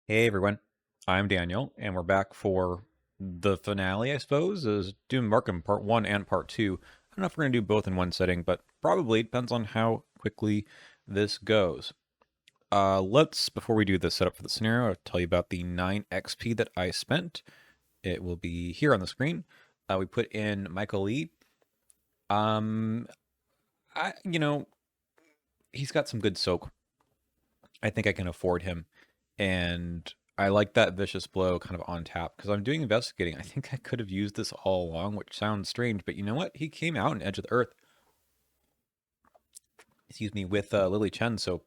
Hey everyone, I'm Daniel, and we're back for the finale, I suppose, is Doom Arkham Part 1 and Part 2. I don't know if we're going to do both in one setting, but probably depends on how quickly this goes. Before we do the setup for the scenario, I'll tell you about the 9 XP that I spent. It will be here on the screen. We put in Michael Lee. Um, I, you know, he's got some good soak. I think I can afford him. And I like that vicious blow kind of on tap because I'm doing investigating. I think I could have used this all along, which sounds strange, but you know what? He came out in Edge of the Earth, excuse me, with Lily Chen, so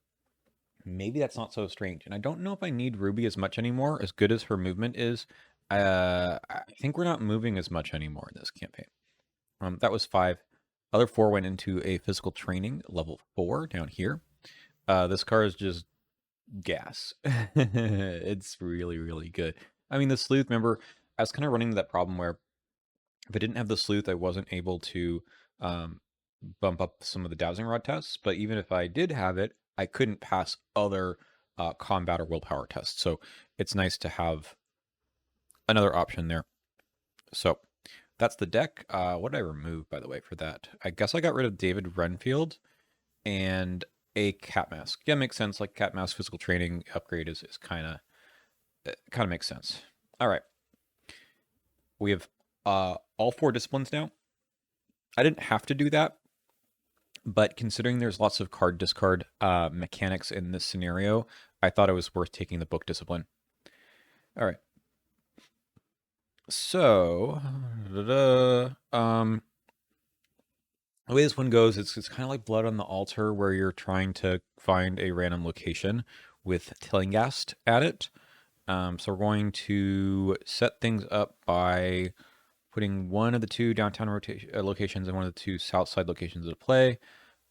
maybe that's not so strange. And I don't know if I need Ruby as much anymore, as good as her movement is. I think we're not moving as much anymore in this campaign. That was 5. Other 4 went into a physical training, level 4 down here. This car is just gas. It's really, really good. I mean, the sleuth, remember, I was kind of running into that problem where if I didn't have the sleuth, I wasn't able to um, bump up some of the dowsing rod tests. But even if I did have it, I couldn't pass other combat or willpower tests. So it's nice to have another option there. So that's the deck. What did I remove, by the way, for that? I guess I got rid of David Renfield and a cat mask. Yeah, makes sense. Like cat mask physical training upgrade is kind of makes sense. All right, we have all 4 disciplines now. I didn't have to do that, but considering there's lots of card discard mechanics in this scenario, I thought it was worth taking the book discipline. All right. So, the way this one goes, it's kind of like Blood on the Altar, where you're trying to find a random location with Tillinghast at it. So we're going to set things up by putting one of the 2 downtown locations and one of the 2 south side locations into play.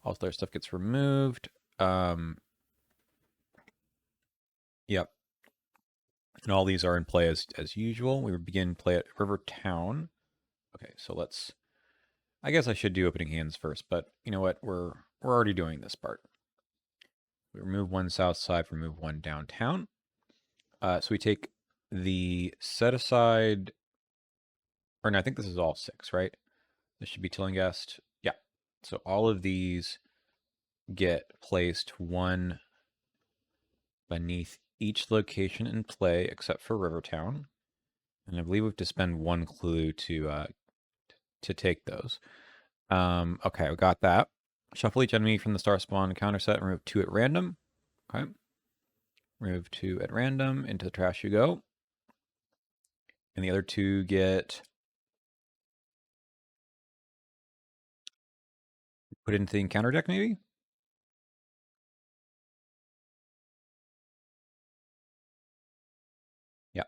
All their stuff gets removed. Yep. And all these are in play as usual. We begin play at Rivertown. Okay, so let's. I guess I should do opening hands first, but you know what? We're already doing this part. We remove 1 south side, remove 1 downtown. So we take the set aside, or no, I think this is all 6, right? This should be Tillinghast. Yeah. So all of these get placed 1 beneath each location in play except for Rivertown. And I believe we have to spend 1 clue to take those. Okay, we got that. Shuffle each enemy from the star spawn counter set and remove 2 at random. Okay. Remove 2 at random. Into the trash you go. And the other 2 get put into the encounter deck, maybe? Yeah.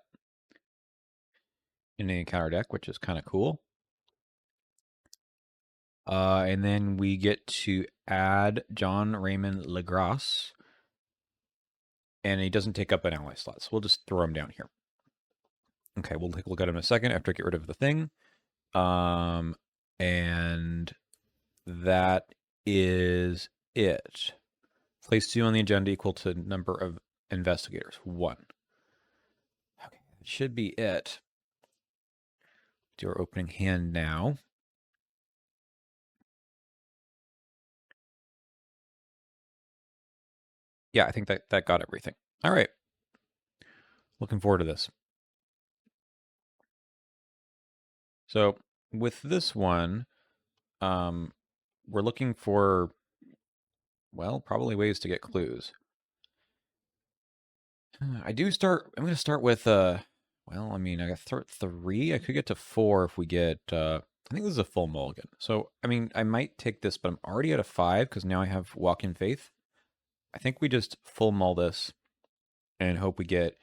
In the encounter deck, which is kind of cool. And then we get to add John Raymond Legrasse. And he doesn't take up an ally slot, so we'll just throw him down here. Okay, we'll take a look at him in a second after I get rid of the thing. And that is it. Place 2 on the agenda equal to number of investigators, 1. Okay, that should be it. Do our opening hand now. Yeah, I think that got everything. All right. Looking forward to this. So with this one, we're looking for, well, probably ways to get clues. I'm going to start with, well, I mean, I got 3. I could get to 4 if we get, I think this is a full mulligan. So, I mean, I might take this, but I'm already at a 5 because now I have Walk in Faith. I think we just full mull this and hope we get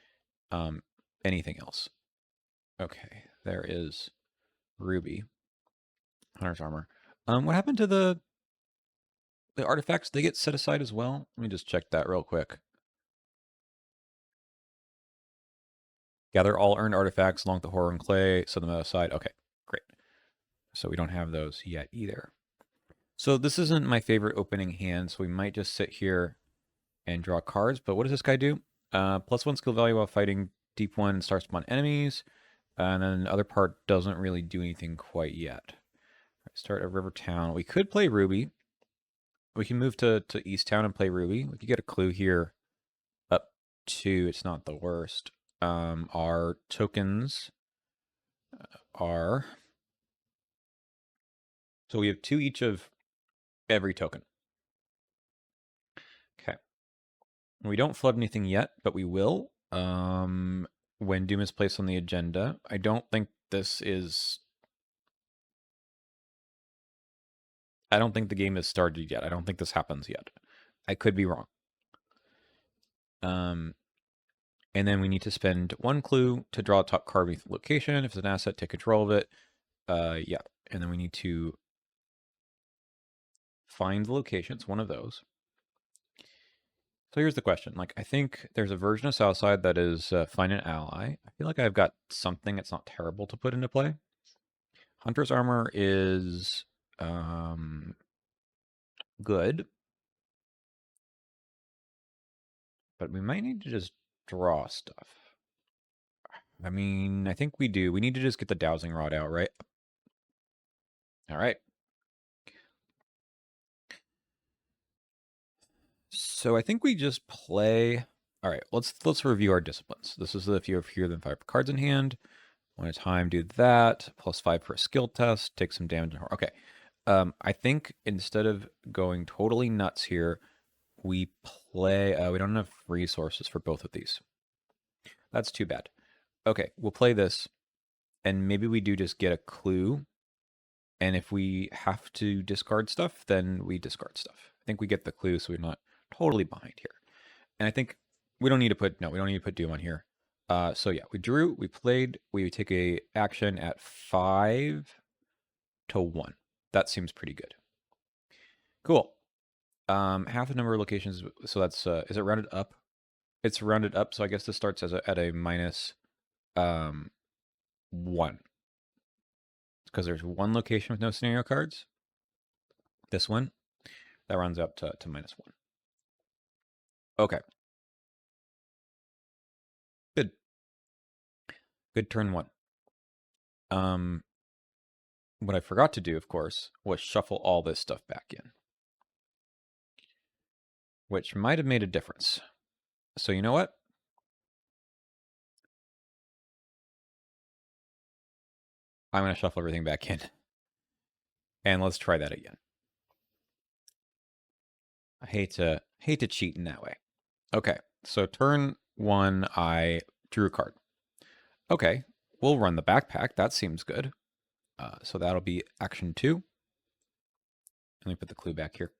anything else. Okay, there is Ruby. Hunter's Armor. What happened to the artifacts? They get set aside as well? Let me just check that real quick. Gather all earned artifacts along with the horror and clay, set them aside. Okay, great. So we don't have those yet either. So this isn't my favorite opening hand, so we might just sit here and draw cards. But what does this guy do? +1 skill value while fighting deep 1 star spawn enemies. And then the other part doesn't really do anything quite yet. Start at River Town. We could play Ruby. We can move to East Town and play Ruby. We could get a clue here up to, it's not the worst. Our tokens are, so we have 2 each of every token. Okay. We don't flood anything yet, but we will. When Doom is placed on the agenda. I don't think this is... I don't think the game has started yet. I don't think this happens yet. I could be wrong. And then we need to spend 1 clue to draw a top card beneath the location. If it's an asset, take control of it. Yeah. And then we need to find the location. It's one of those. So here's the question. Like, I think there's a version of Southside that is find an ally. I feel like I've got something that's not terrible to put into play. Hunter's Armor is good. But we might need to just draw stuff. I mean, I think we do. We need to just get the dowsing rod out, right? All right. So I think we just play. All right, let's review our disciplines. This is if you have fewer than 5 cards in hand. One at a time, do that. +5 for a skill test. Take some damage. Okay. I think instead of going totally nuts here, we play. We don't have resources for both of these. That's too bad. Okay, we'll play this, and maybe we do just get a clue. And if we have to discard stuff, then we discard stuff. I think we get the clue, so we're not totally behind here. And I think we don't need to put Doom on here. So yeah, we drew, we played, we take a action at 5 to 1. That seems pretty good. Cool. Half the number of locations, so that's, is it rounded up? It's rounded up, so I guess this starts as at a minus 1. Because there's 1 location with no scenario cards. This one, that rounds up to -1. Okay. Good. Good turn 1. What I forgot to do, of course, was shuffle all this stuff back in, which might have made a difference. So you know what? I'm going to shuffle everything back in. And let's try that again. I hate to cheat in that way. Okay, so turn 1, I drew a card. Okay, we'll run the backpack. That seems good. So that'll be action 2. Let me put the clue back here.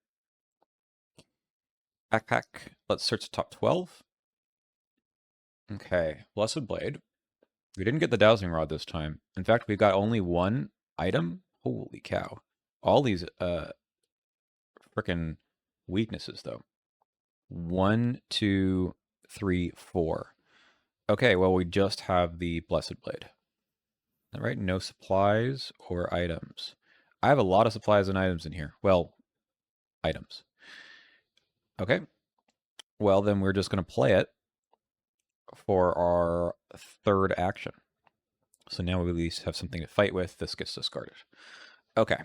Backpack. Let's search the top 12. Okay, Blessed Blade. We didn't get the dowsing rod this time. In fact, we've got only 1 item. Holy cow. All these frickin' weaknesses, though. 1, 2, 3, 4. Okay, well, we just have the Blessed Blade. All right, no supplies or items. I have a lot of supplies and items in here. Well, items. Okay. Well, then we're just going to play it for our 3rd action. So now we at least have something to fight with. This gets discarded. Okay.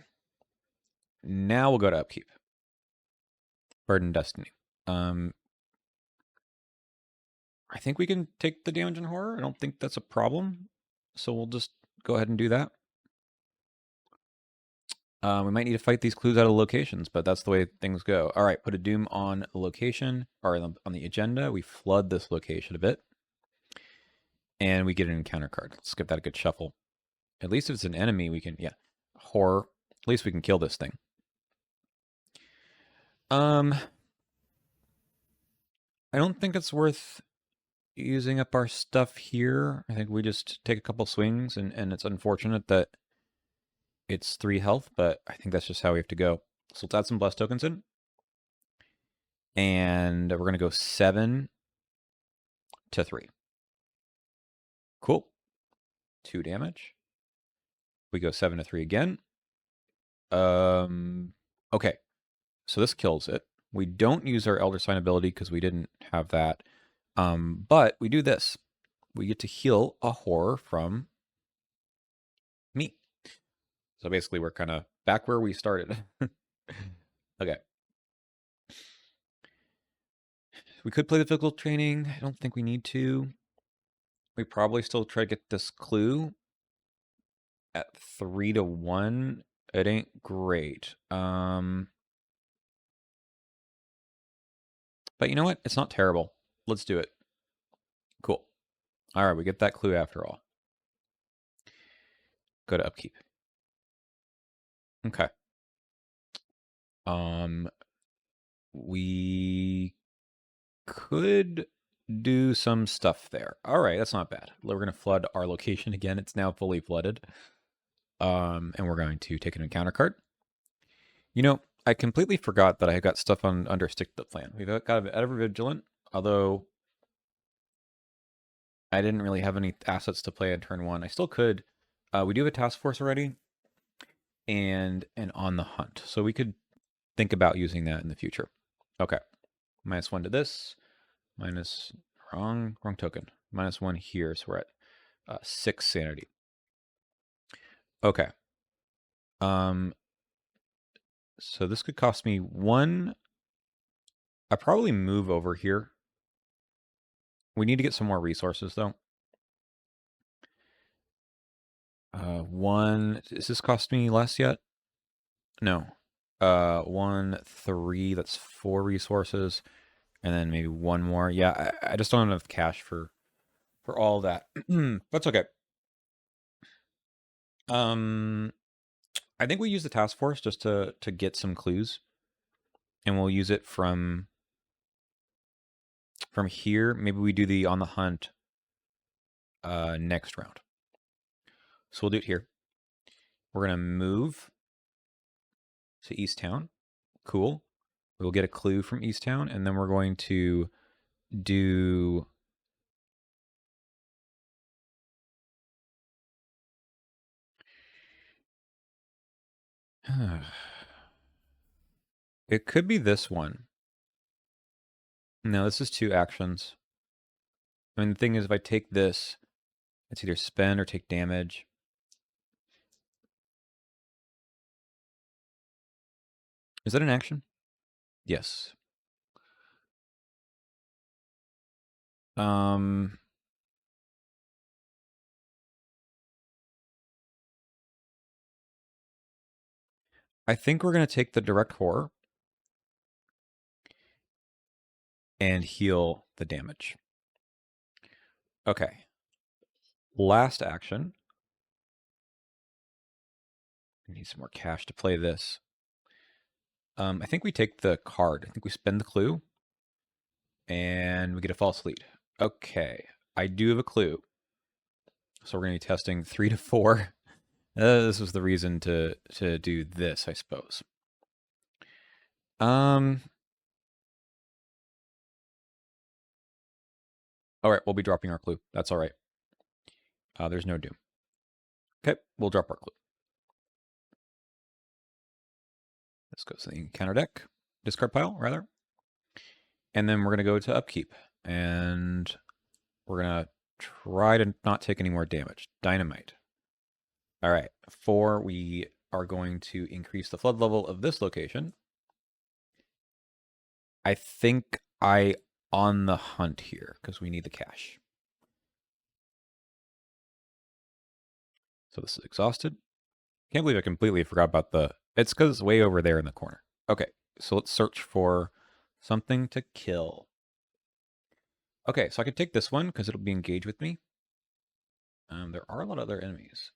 Now we'll go to upkeep. Burden Destiny. I think we can take the damage and horror. I don't think that's a problem. So we'll just go ahead and do that. We might need to fight these clues out of locations, but that's the way things go. All right, put a Doom on a location, or on the agenda. We flood this location a bit. And we get an encounter card. Let's give that a good shuffle. At least if it's an enemy, we can, yeah. Horror. At least we can kill this thing. I don't think it's worth using up our stuff here. I think we just take a couple swings, and it's unfortunate that it's 3 health, but I think that's just how we have to go. So let's add some blessed tokens in. And we're going to go 7 to 3. Cool. 2 damage. We go 7 to 3 again. Okay. So this kills it. We don't use our Elder Sign ability because we didn't have that. But we do this. We get to heal a horror from me. So basically, we're kind of back where we started. Okay. We could play the physical training. I don't think we need to. We probably still try to get this clue at 3-1. It ain't great. But you know what? It's not terrible. Let's do it. Cool. All right, we get that clue after all. Go to upkeep. Okay. We could do some stuff there. All right, that's not bad. We're going to flood our location again. It's now fully flooded. And we're going to take an encounter card. You know, I completely forgot that I got stuff on under stick to the plan. We've got ever vigilant, although I didn't really have any assets to play on turn 1. I still could. We do have a task force already, and on the hunt, so we could think about using that in the future. Okay, -1 to this, minus wrong token, -1 here, so we're at 6 sanity. Okay. So this could cost me 1. I probably move over here. We need to get some more resources though. 1. Does this cost me less yet? No. 1, 3. That's 4 resources, and then maybe 1 more. Yeah, I just don't have enough cash for all of that. That's okay. I think we use the task force just to get some clues, and we'll use it from here. Maybe we do the on the hunt next round. So we'll do it here. We're gonna move to East Town. Cool. We'll get a clue from East Town, and then we're going to do it could be this one. No, this is 2 actions. I mean, the thing is, if I take this, it's either spend or take damage. Is that an action? Yes. I think we're going to take the direct horror and heal the damage. Okay. Last action. I need some more cash to play this. I think we take the card. I think we spend the clue, and we get a false lead. Okay. I do have a clue. So we're going to be testing 3 to 4. This was the reason to do this, I suppose. All right, we'll be dropping our clue. That's all right. There's no doom. Okay, we'll drop our clue. This goes to the encounter deck, discard pile, rather. And then we're going to go to upkeep. And we're going to try to not take any more damage. Dynamite. All right, 4, we are going to increase the flood level of this location. I think I on the hunt here because we need the cash. So this is exhausted. Can't believe I completely forgot about the... It's because it's way over there in the corner. Okay, so let's search for something to kill. Okay, so I could take this one because it'll be engaged with me. There are a lot of other enemies.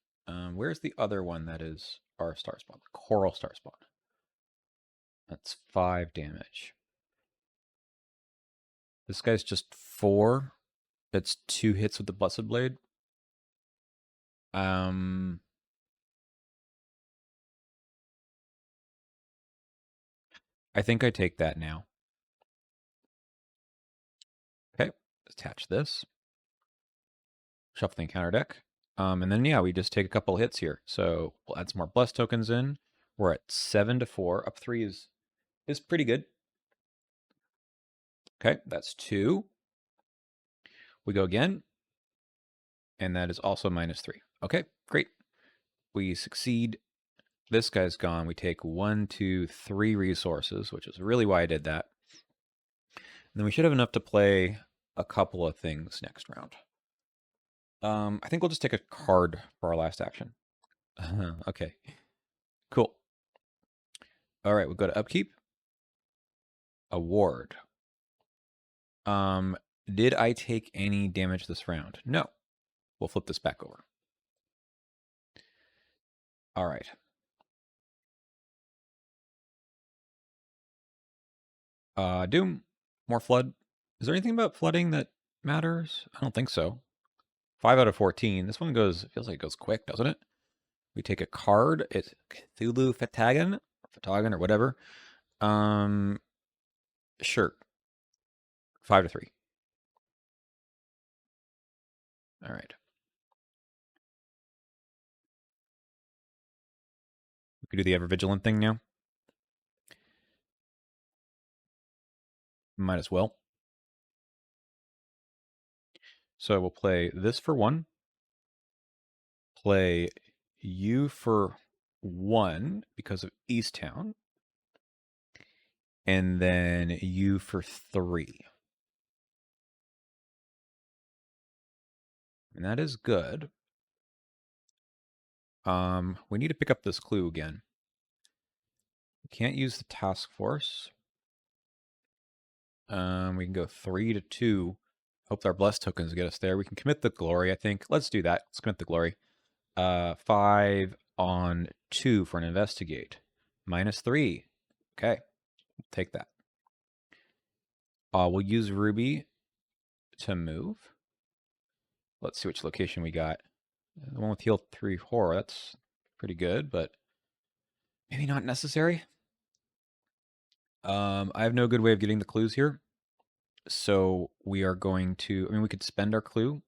Where's the other one that is our star spawn? The coral star spawn. That's 5 damage. This guy's just 4. That's 2 hits with the Blessed Blade. I think I take that now. Okay, attach this. Shuffle the encounter deck. And then, yeah, we just take a couple hits here. So we'll add some more bless tokens in. We're at 7 to 4. Up 3 is pretty good. Okay, that's 2. We go again, and that is also -3. Okay, great. We succeed. This guy's gone. We take 1, 2, 3 resources, which is really why I did that. And then we should have enough to play a couple of things next round. I think we'll just take a card for our last action. Okay, cool. All right, we'll go to upkeep. Award. Did I take any damage this round? No. We'll flip this back over. All right. Doom. More flood. Is there anything about flooding that matters? I don't think so. 5 out of 14. This one feels like it goes quick, doesn't it? We take a card. It's Cthulhu Fatagan or whatever. Sure. 5 to 3. All right. We could do the ever vigilant thing now. Might as well. So we'll play this for 1. Play you for 1 because of Easttown. And then you for 3. And that is good. We need to pick up this clue again. We can't use the task force. We can go 3 to 2. Hope our blessed tokens get us there. We can commit the glory, I think. Let's do that. Let's commit the glory. 5 on 2 for an investigate. -3. Okay, take that. We'll use Ruby to move. Let's see which location we got. The one with heal 3 horror. That's pretty good, but maybe not necessary. I have no good way of getting the clues here. So we are going to, we could spend our clue.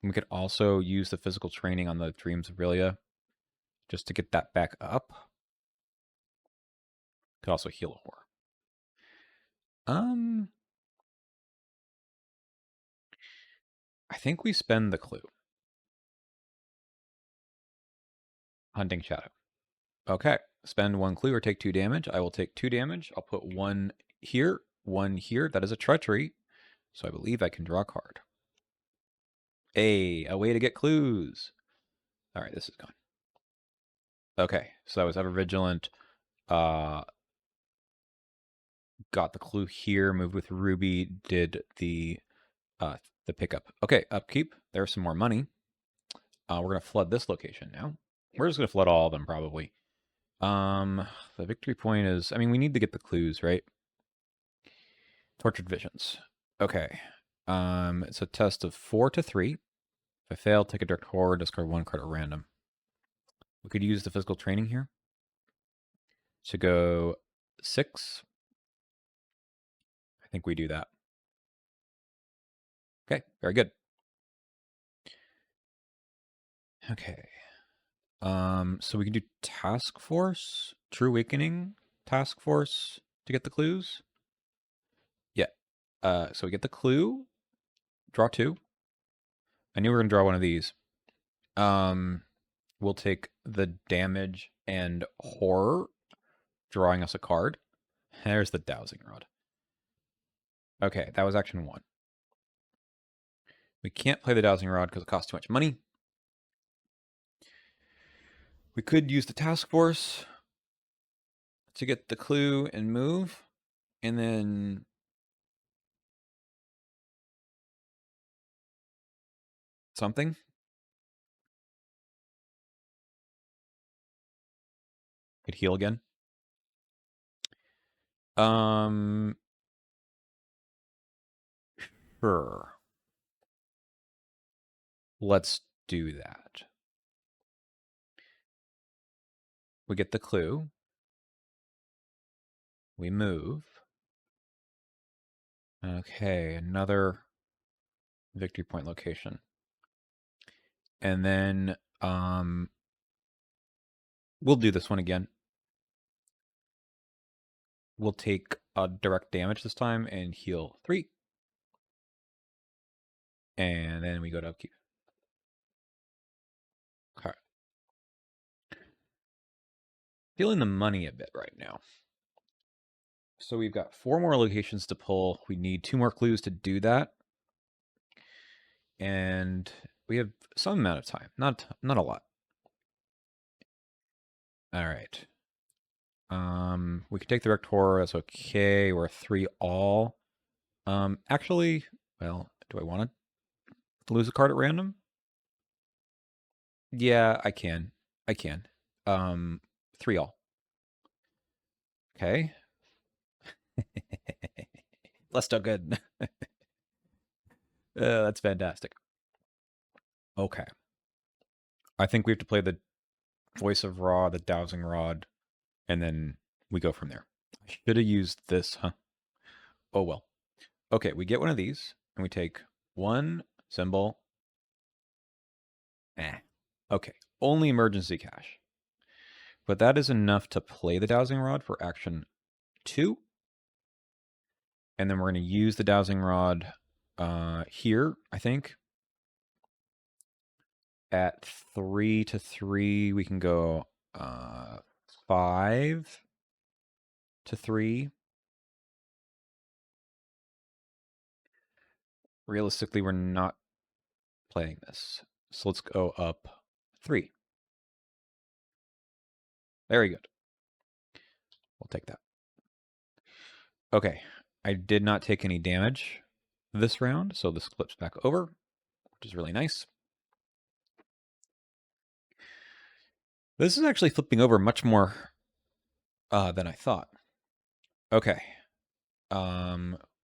And we could also use the physical training on the Dreams of Relia just to get that back up. Could also heal a horror. I think we spend the clue. Hunting Shadow. Okay. Spend 1 clue or take 2 damage. I will take 2 damage. I'll put 1 here, 1 here. That is a treachery. So I believe I can draw a card. A way to get clues. All right, this is gone. Okay, so that was Ever Vigilant. Got the clue here, moved with Ruby, did the pickup. Okay, upkeep. There's some more money. We're going to flood this location now. We're just going to flood all of them, probably. The victory point is, we need to get the clues, right? Tortured Visions. Okay. It's a test of 4 to 3. If I fail, take a direct horror, discard 1 card at random. We could use the physical training here to go 6. I think we do that. Okay, very good. Okay. So we can do Task Force, True Awakening, Task Force to get the clues. Yeah. So we get the clue, draw 2. I knew we were gonna draw one of these. We'll take the damage and horror, drawing us a card. There's the dowsing rod. Okay, that was action 1. We can't play the dowsing rod because it costs too much money. We could use the task force to get the clue and move, and then something. Could heal again. Sure. Let's do that. We get the clue. We move. Okay, another victory point location. And then we'll do this one again. We'll take a direct damage this time and heal 3. And then we go to upkeep. Okay. Feeling the money a bit right now. So we've got 4 more locations to pull. We need 2 more clues to do that. And we have some amount of time. Not a lot. All right. We could take the Rector. That's okay. We're 3 all. Actually, well, do I want to lose a card at random? Yeah, I can. 3 all. Okay. Let's do good. That's fantastic. Okay. I think we have to play the Voice of Ra, the Dowsing Rod, and then we go from there. I should have used this, huh? Oh well. Okay, we get one of these, and we take 1 symbol. Okay, only emergency cash. But that is enough to play the Dowsing Rod for action 2. And then we're going to use the Dowsing Rod here, I think. At 3 to 3, we can go 5 to 3. Realistically, we're not playing this. So let's go up 3. Very good. We'll take that. Okay, I did not take any damage this round, so this flips back over, which is really nice. This is actually flipping over much more than I thought. Okay.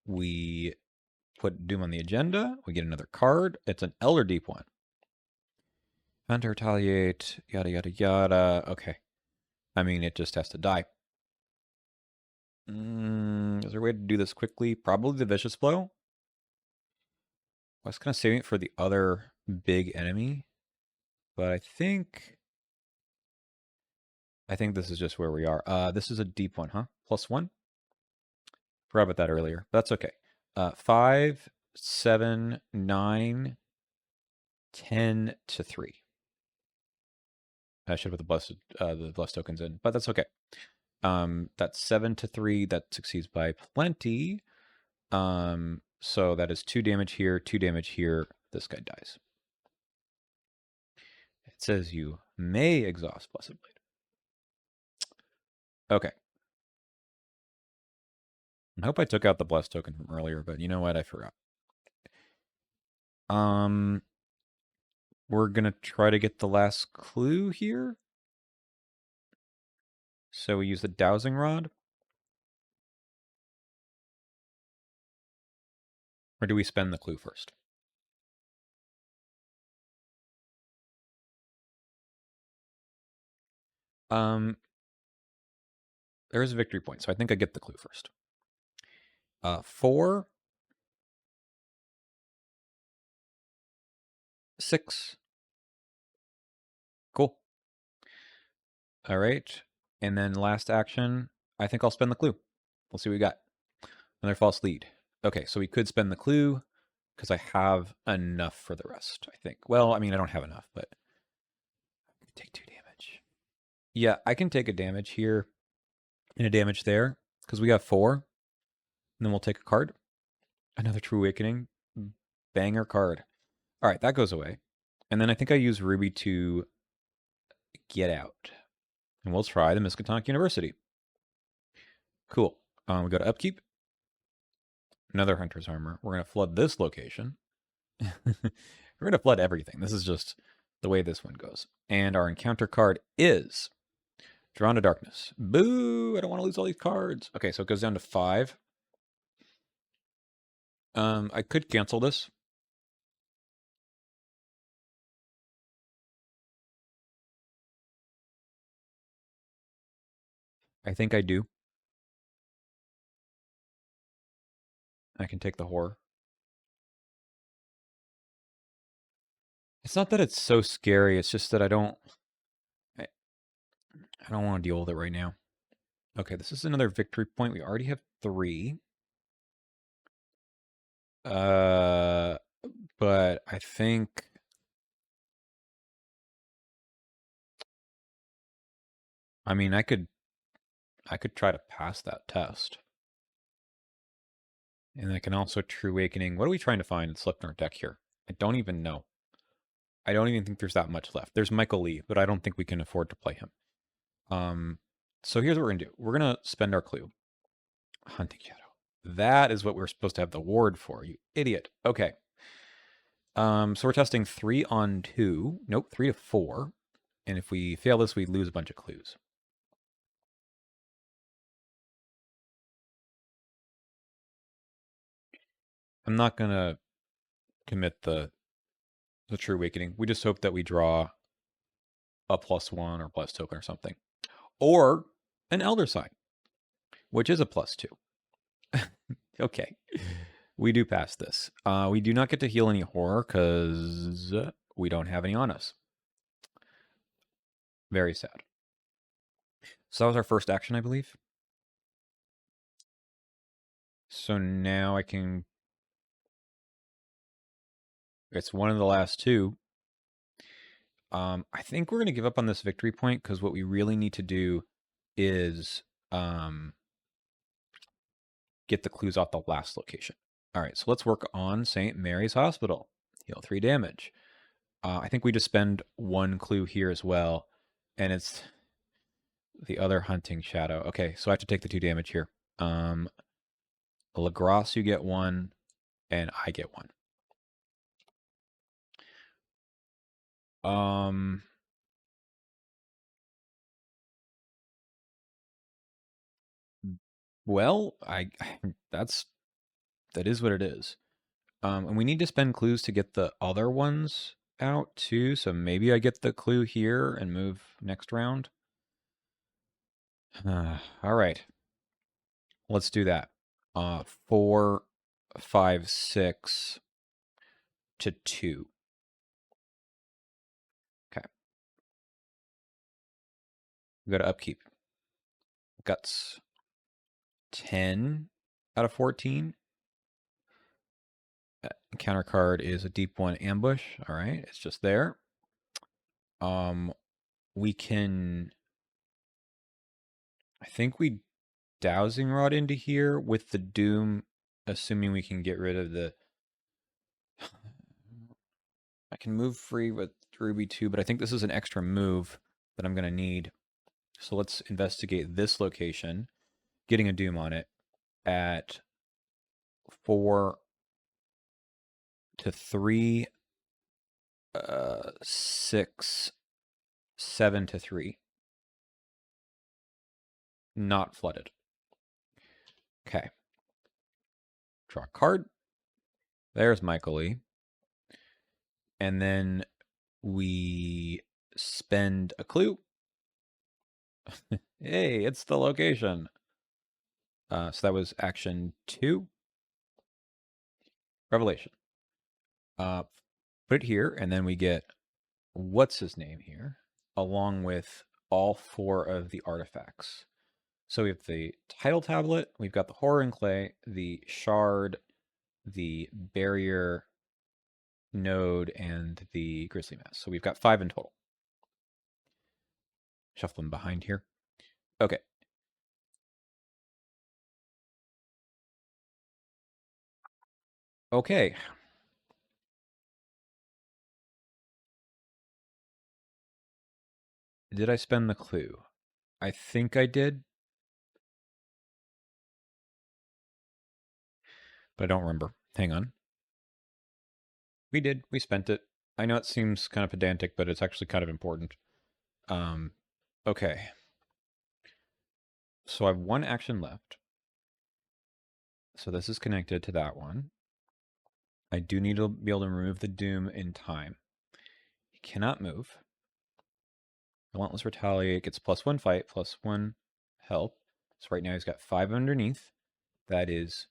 We put Doom on the agenda. We get another card. It's an Elder Deep one. Hunter retaliate, yada, yada, yada. Okay. I mean, it just has to die. Is there a way to do this quickly? Probably the Vicious Blow. I was kind of saving it for the other big enemy. But I think this is just where we are. This is a deep one, huh? +1? Forgot about that earlier. That's okay. 5, 7, 9, 10 to 3. I should have put the blessed tokens in, but that's okay. That's 7 to 3. That succeeds by plenty. So that is 2 damage here, 2 damage here. This guy dies. It says you may exhaust Blessed Blade. Okay. I hope I took out the blessed token from earlier, but you know what? I forgot. We're gonna try to get the last clue here. So we use the dowsing rod. Or do we spend the clue first? There is a victory point, so I think I get the clue first. 4, 6. Cool. All right. And then last action, I think I'll spend the clue. We'll see what we got. Another false lead. Okay, so we could spend the clue because I have enough for the rest, I think. Well, I mean, I don't have enough, but take 2 damage. Yeah, I can take a damage here and a damage there because we got 4. And then we'll take a card. Another True Awakening. Banger card. All right, that goes away. And then I think I use Ruby to get out. And we'll try the Miskatonic University. Cool. We go to upkeep. Another Hunter's Armor. We're going to flood this location. We're going to flood everything. This is just the way this one goes. And our encounter card is Drawn to Darkness. Boo! I don't want to lose all these cards. Okay, so it goes down to 5. I could cancel this. I think I do. I can take the horror. It's not that it's so scary. It's just that I don't want to deal with it right now. Okay, this is another victory point. We already have 3. But I think... I mean, I could try to pass that test. And I can also True Awakening. What are we trying to find that's left in our deck here? I don't even know. I don't even think there's that much left. There's Michael Lee, but I don't think we can afford to play him. So here's what we're gonna do. We're gonna spend our clue. Hunting Shadow. That is what we're supposed to have the ward for, you idiot. Okay. So we're testing 3 on 2. Nope, 3 to 4. And if we fail this, we lose a bunch of clues. I'm not gonna commit the True Awakening. We just hope that we draw a +1 or plus token or something. Or an Elder Sign, which is a +2. Okay. We do pass this. We do not get to heal any horror because we don't have any on us. Very sad. So that was our first action, I believe. So now I can... It's one of the last two. I think we're going to give up on this victory point because what we really need to do is get the clues off the last location. All right, so let's work on St. Mary's Hospital. Heal 3 damage. I think we just spend 1 clue here as well, and it's the other Hunting Shadow. Okay, so I have to take the 2 damage here. Lagros, you get 1, and I get 1. Well, that is what it is. And we need to spend clues to get the other ones out too. So maybe I get the clue here and move next round. All right, let's do that. 4, 5, 6 to 2. Okay. We go to upkeep. Guts. 10 out of 14. Counter card is a deep 1 ambush. All right, it's just there. We can... I think we Dowsing Rod into here with the Doom, assuming we can get rid of the... I can move free with Ruby too, but I think this is an extra move that I'm going to need. So let's investigate this location, getting a Doom on it at 4 to 3, 6, 7 to 3. Not flooded. Okay. Draw a card. There's Michael Lee. And then we spend a clue. Hey, it's the location. So that was action 2. Revelation. Put it here, and then we get what's his name here, along with all 4 of the artifacts. So we have the title tablet, we've got the horror in clay, the shard, the barrier node, and the grizzly mask. So we've got 5 in total. Shuffle them behind here. Okay. Okay. Did I spend the clue? I think I did, but I don't remember. Hang on. We did. We spent it. I know it seems kind of pedantic, but it's actually kind of important. Okay. So I have 1 action left. So this is connected to that one. I do need to be able to remove the Doom in time. He cannot move. Relentless Retaliate gets +1 fight, +1 help. So right now he's got 5 underneath. That is...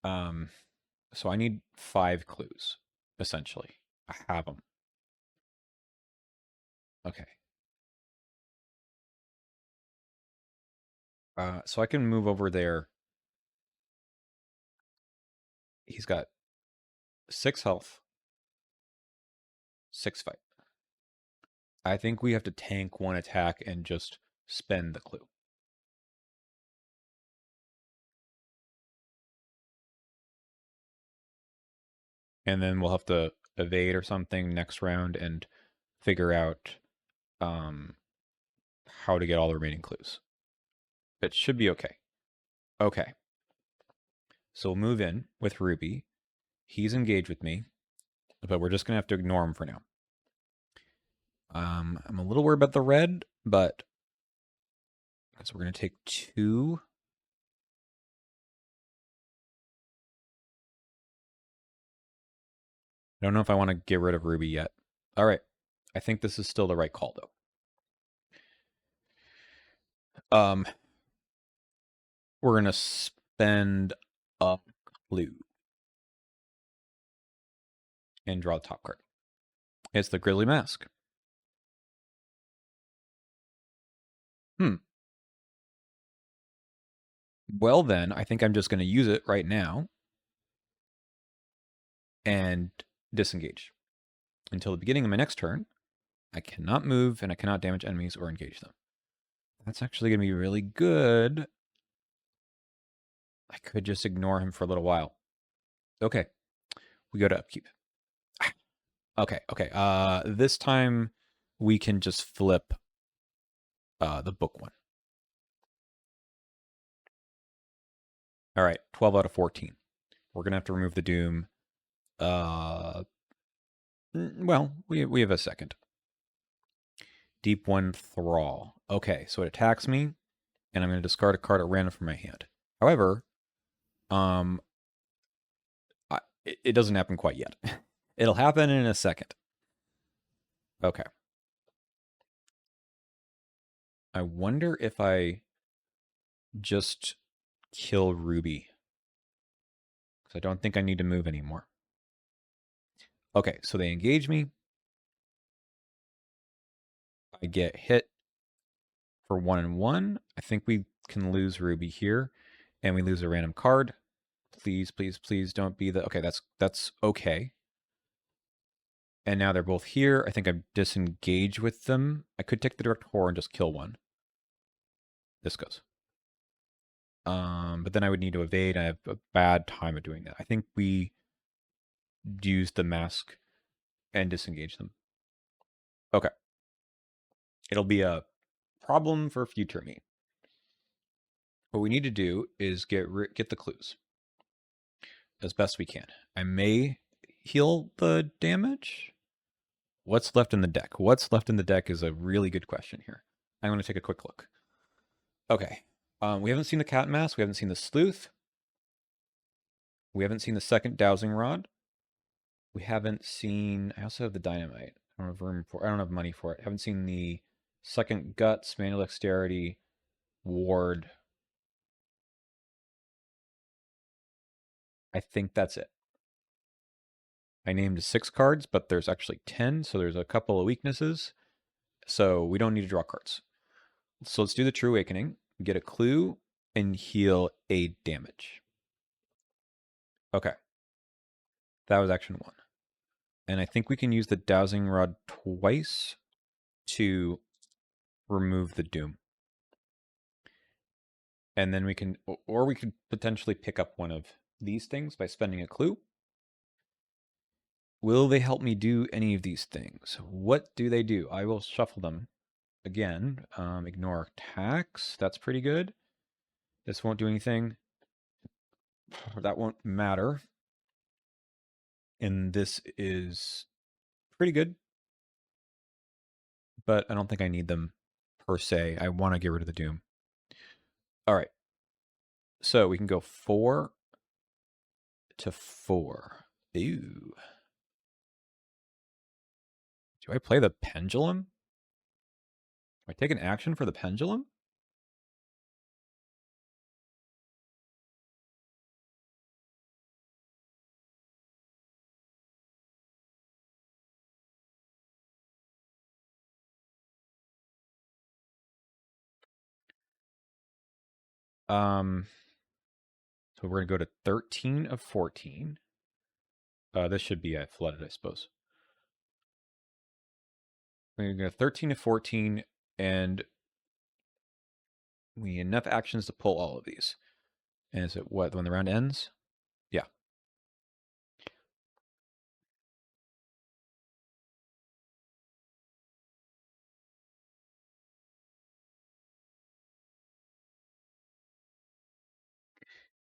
so I need 5 clues, essentially. I have them. Okay. So I can move over there. He's got 6 health, 6 fight. I think we have to tank 1 attack and just spend the clue. And then we'll have to evade or something next round and figure out how to get all the remaining clues. It should be okay. Okay. So we'll move in with Ruby. He's engaged with me, but we're just going to have to ignore him for now. I'm a little worried about the red, but so we're going to take 2. I don't know if I want to get rid of Ruby yet. All right. I think this is still the right call, though. We're going to spend a clue and draw the top card. It's the Grizzly Mask. Well, then, I think I'm just going to use it right now and disengage. Until the beginning of my next turn, I cannot move and I cannot damage enemies or engage them. That's actually going to be really good. I could just ignore him for a little while. Okay. We go to upkeep. Okay. This time we can just flip the book one. All right. 12 out of 14. We're going to have to remove the Doom. Well, we have a second. Deep One Thrall. Okay, so it attacks me, and I'm going to discard a card at random from my hand. However, it doesn't happen quite yet. It'll happen in a second. Okay. I wonder if I just kill Ruby. Because I don't think I need to move anymore. Okay, so they engage me. I get hit for 1 and 1. I think we can lose Ruby here. And we lose a random card. Please, please, please don't be the... Okay, that's okay. And now they're both here. I think I'm disengaged with them. I could take the direct horror and just kill one. This goes. But then I would need to evade. I have a bad time of doing that. I think we use the mask and disengage them. Okay. It'll be a problem for future me. What we need to do is get the clues as best we can. I may heal the damage. What's left in the deck? What's left in the deck is a really good question here. I'm going to take a quick look. Okay. We haven't seen the cat mask. We haven't seen the sleuth. We haven't seen the second dowsing rod. We haven't seen... I also have the dynamite. I don't have room for... I don't have money for it. I haven't seen the second guts, manual dexterity, ward. I think that's it. I named 6 cards, but there's actually 10, so there's a couple of weaknesses. So we don't need to draw cards. So let's do the True Awakening, get a clue, and heal 8 damage. Okay. That was action 1. And I think we can use the dowsing rod twice to remove the doom. And then we can, or we could potentially pick up one of these things by spending a clue. Will they help me do any of these things? What do they do? I will shuffle them again. Ignore attacks. That's pretty good. This won't do anything. That won't matter. And this is pretty good. But I don't think I need them per se. I want to get rid of the doom. All right. So we can go 4 to 4. Ew. Do I play the pendulum? Do I take an action for the pendulum? So we're going to go to 13 of 14. This should be flooded, I suppose. We're going to 13 to 14, and we need enough actions to pull all of these. And is it what, when the round ends? Yeah.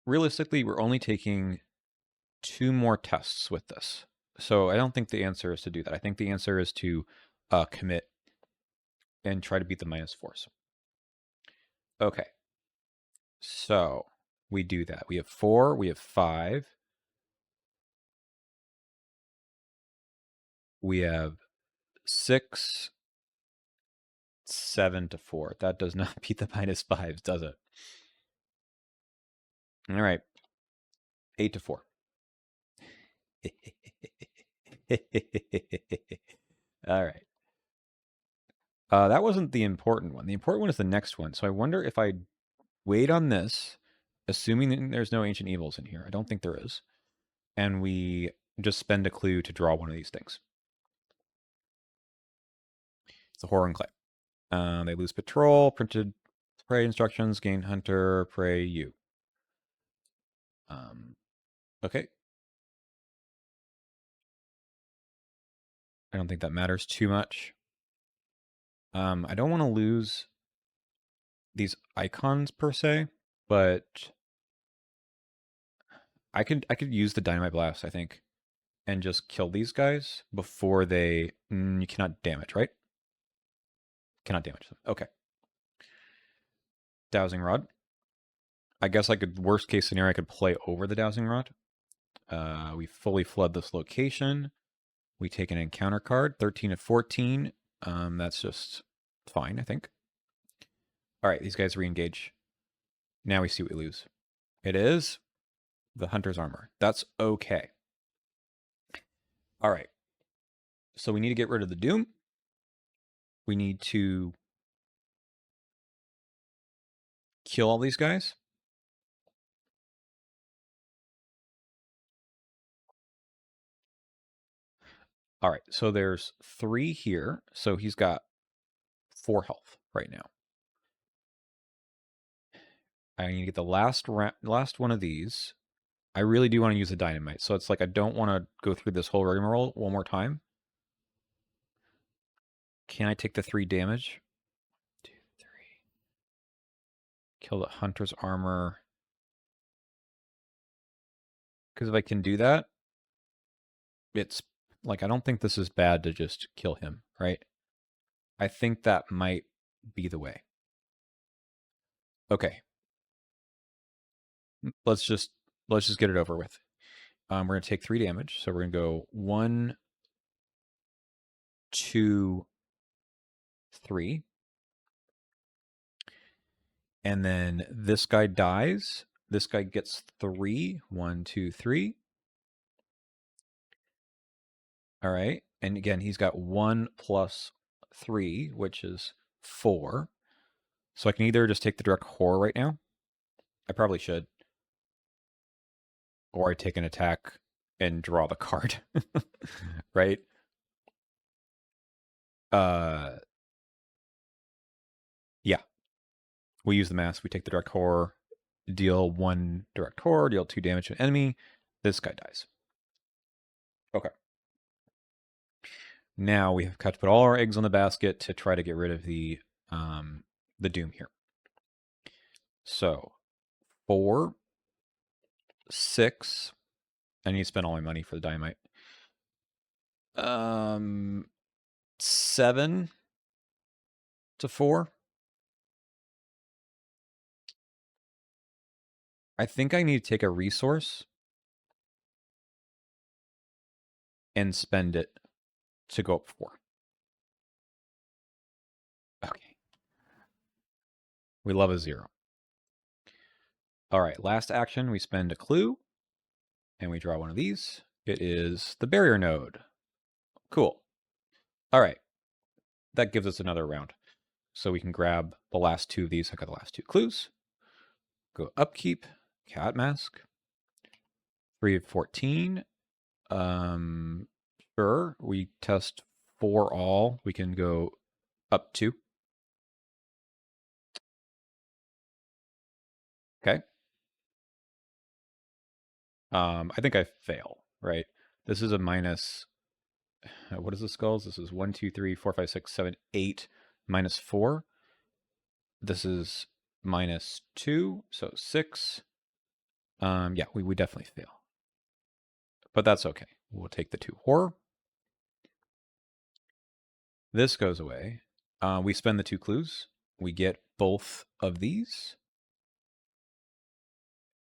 Realistically, we're only taking 2 more tests with this. So I don't think the answer is to do that. I think the answer is to commit and try to beat the -4s. Okay. So we do that. We have 4, we have 5. We have 6, 7 to 4. That does not beat the -5s, does it? All right. 8 to 4. All right. That wasn't the important one. The important one is the next one. So I wonder if I wait on this, assuming that there's no ancient evils in here. I don't think there is. And we just spend a clue to draw one of these things. It's a horror and clay. They lose patrol, printed prey instructions, gain hunter, prey you. Okay. I don't think that matters too much. I don't want to lose these icons per se, but I could use the dynamite blast, I think, and just kill these guys before they. You cannot damage, right? Cannot damage them. Okay. Dowsing rod. I guess I could, worst case scenario, I could play over the dowsing rod. We fully flood this location. We take an encounter card, 13 to 14. That's just fine, I think. All right, these guys re-engage. Now we see what we lose. It is the hunter's armor. That's okay. All right. So we need to get rid of the doom. We need to kill all these guys. All right, so there's 3 here. So he's got 4 health right now. I need to get the last one of these. I really do want to use the dynamite. So it's like I don't want to go through this whole rigmarole one more time. Can I take the 3 damage? 2, 3. Kill the hunter's armor. Because if I can do that, it's like, I don't think this is bad to just kill him, right? I think that might be the way. Okay. Let's just get it over with. We're going to take 3 damage. So we're going to go 1, 2, 3. And then this guy dies. This guy gets 3. 1, 2, 3. All right. And again, he's got 1 plus 3, which is 4. So I can either just take the direct horror right now. I probably should. Or I take an attack and draw the card. Right? Yeah. We use the mask. We take the direct horror, deal 1 direct horror, deal 2 damage to an enemy. This guy dies. Okay. Now we have got to put all our eggs on the basket to try to get rid of the doom here. So 4, 6. I need to spend all my money for the dynamite. 7 to 4. I think I need to take a resource and spend it to go up 4. Okay. We love a 0. All right, last action, we spend a clue, and we draw one of these. It is the barrier node. Cool. All right, that gives us another round. So we can grab the last 2 of these. I got the last 2 clues. Go upkeep, cat mask. 3 of 14. Sure. We test 4 all. We can go up 2. Okay. I think I fail, right? This is a minus. What is the skulls? This is 1, 2, 3, 4, 5, 6, 7, 8 minus 4. This is minus 2, so 6. Yeah, we definitely fail. But that's okay. We'll take the 2 horror. This goes away. We spend the 2 clues. We get both of these.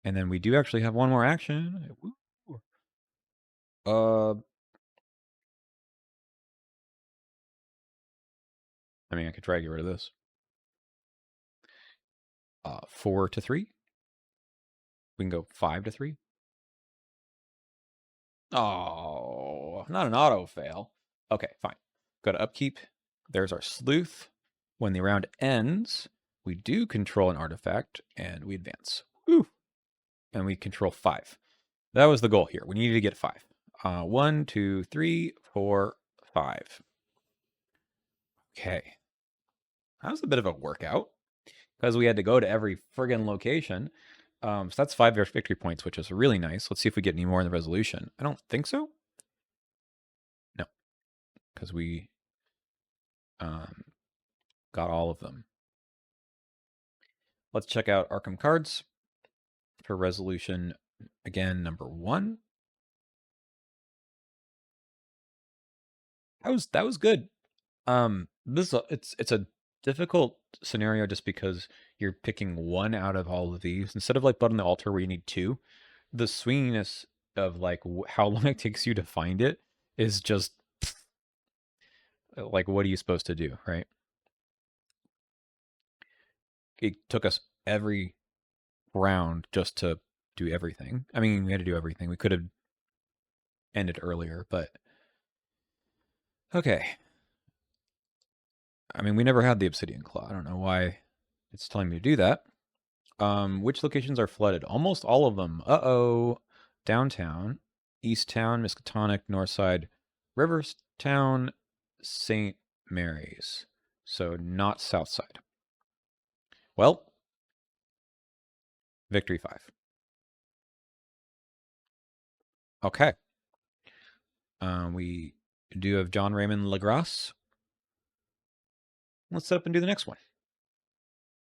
And then we do actually have one more action. Woo. I mean, I could try to get rid of this. 4 to 3. We can go 5 to 3. Oh, not an auto fail. Okay, fine. Go to upkeep. There's our sleuth. When the round ends, we do control an artifact and we advance. Woo. And we control 5. That was the goal here. We needed to get 5. 1, 2, 3, 4, 5. Okay. That was a bit of a workout because we had to go to every friggin' location. So that's 5 victory points, which is really nice. Let's see if we get any more in the resolution. I don't think so. No, because we got all of them. Let's check out Arkham cards for resolution. Again, number 1. That was good. It's a difficult scenario just because you're picking one out of all of these instead of like Blood on the Altar where you need 2. The swinginess of like how long it takes you to find it is just like, what are you supposed to do, right? It took us every round just to do everything. I mean, we had to do everything. We could have ended earlier, but okay. I mean, we never had the Obsidian Claw. I don't know why it's telling me to do that. Which locations are flooded? Almost all of them. Uh-oh. Downtown, East Town, Miskatonic, Northside, Riverstown, St. Mary's. So not Southside. Well, victory 5. Okay. We do have John Raymond Lagrasse. Let's set up and do the next one.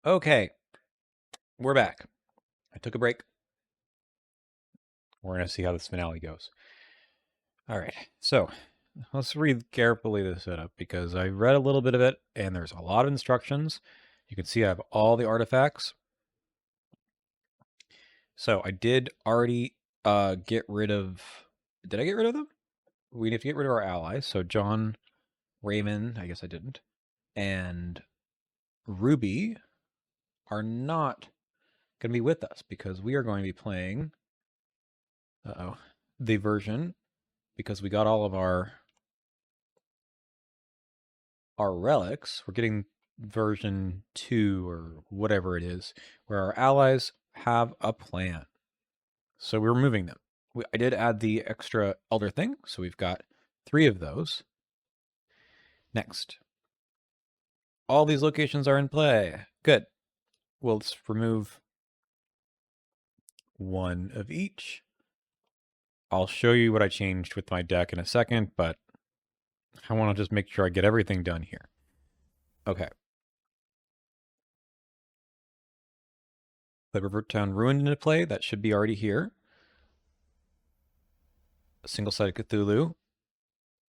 Okay. We're back. I took a break. We're going to see how this finale goes. All right. So let's read carefully the setup because I read a little bit of it and there's a lot of instructions. You can see I have all the artifacts. So I did already get rid of... Did I get rid of them? We have to get rid of our allies. So John, Raymond, I guess I didn't, and Ruby are not going to be with us because we are going to be playing the version, because we got all of our relics. We're getting version 2 or whatever it is, where our allies have a plan. So we're moving them. I did add the extra elder thing, so we've got 3 of those. Next. All these locations are in play. Good. We'll just remove 1 of each. I'll show you what I changed with my deck in a second, but I want to just make sure I get everything done here. Okay. The Rivertown Ruined into play. That should be already here. Single-sided Cthulhu.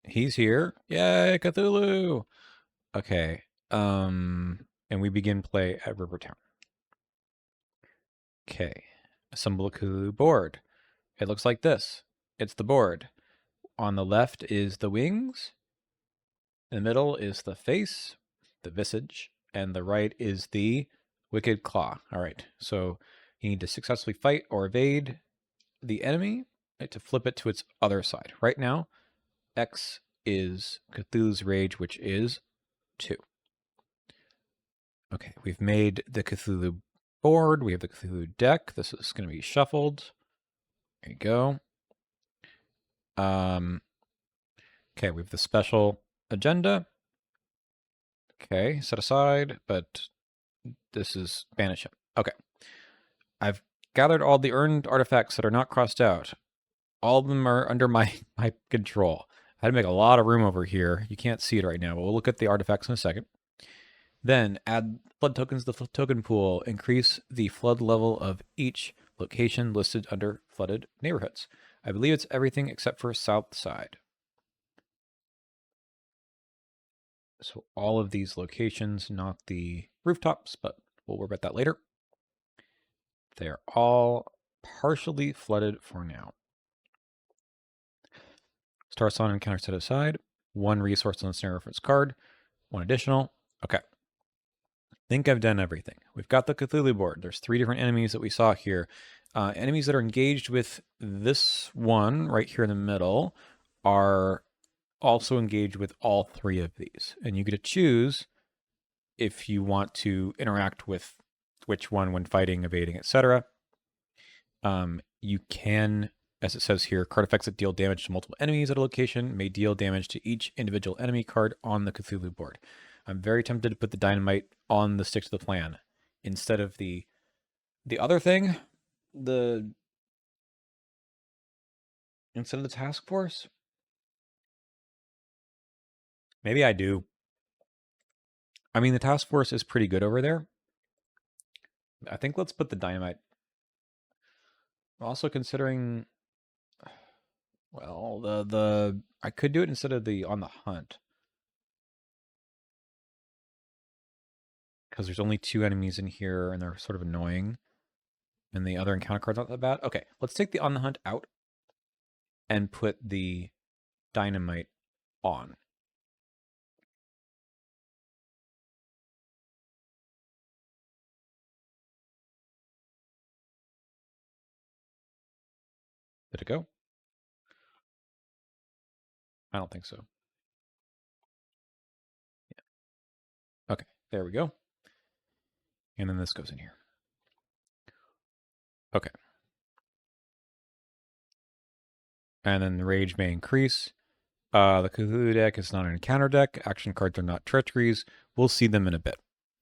He's here. Yay, Cthulhu! Okay. And we begin play at Rivertown. Okay. Assemble a Cthulhu board. It looks like this. It's the board. On the left is the wings. In the middle is the face, the visage, and the right is the wicked claw. All right. So you need to successfully fight or evade the enemy to flip it to its other side. Right now, X is Cthulhu's Rage, which is 2. Okay, we've made the Cthulhu board. We have the Cthulhu deck. This is going to be shuffled. There you go. Okay, we have the special agenda. Okay, set aside, but this is banish him. Okay. I've gathered all the earned artifacts that are not crossed out. All of them are under my control. I had to make a lot of room over here. You can't see it right now, but we'll look at the artifacts in a second. Then add flood tokens to the token pool. Increase the flood level of each location listed under flooded neighborhoods. I believe it's everything except for south side. So all of these locations, not the rooftops, but we'll worry about that later. They're all partially flooded for now. Star Sun encounter set aside. One resource on the scenario reference card. One additional. Okay. Think I've done everything. We've got the Cthulhu board. There's 3 different enemies that we saw here. Enemies that are engaged with this one right here in the middle are also engaged with all 3 of these. And you get to choose if you want to interact with which one when fighting, evading, etc. You can, as it says here, card effects that deal damage to multiple enemies at a location may deal damage to each individual enemy card on the Cthulhu board. I'm very tempted to put the dynamite on the stick to the plan instead of the other thing, instead of the task force. Maybe I do. I mean, the task force is pretty good over there. I think let's put the dynamite. Also considering, well, I could do it instead of the on the hunt. Because there's only 2 enemies in here and they're sort of annoying. And the other encounter card's not that bad. Okay, let's take the on the hunt out and put the dynamite on. Did it go? I don't think so. Yeah. Okay, there we go. And then this goes in here. Okay. And then the rage may increase. The Cthulhu deck is not an encounter deck. Action cards are not treacheries. We'll see them in a bit.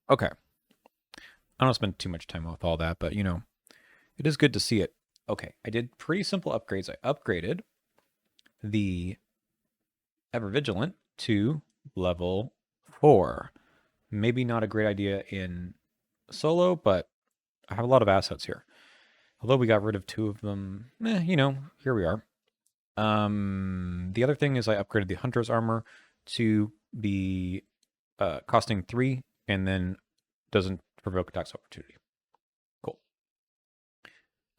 Okay. I don't spend too much time with all that, but you know, it is good to see it. Okay, I did pretty simple upgrades. I upgraded the Ever Vigilant to level 4. Maybe not a great idea in solo, but I have a lot of assets here. Although we got rid of 2 of them, you know, here we are. The other thing is I upgraded the Hunter's Armor to be costing 3 and then doesn't provoke attacks opportunity. Cool.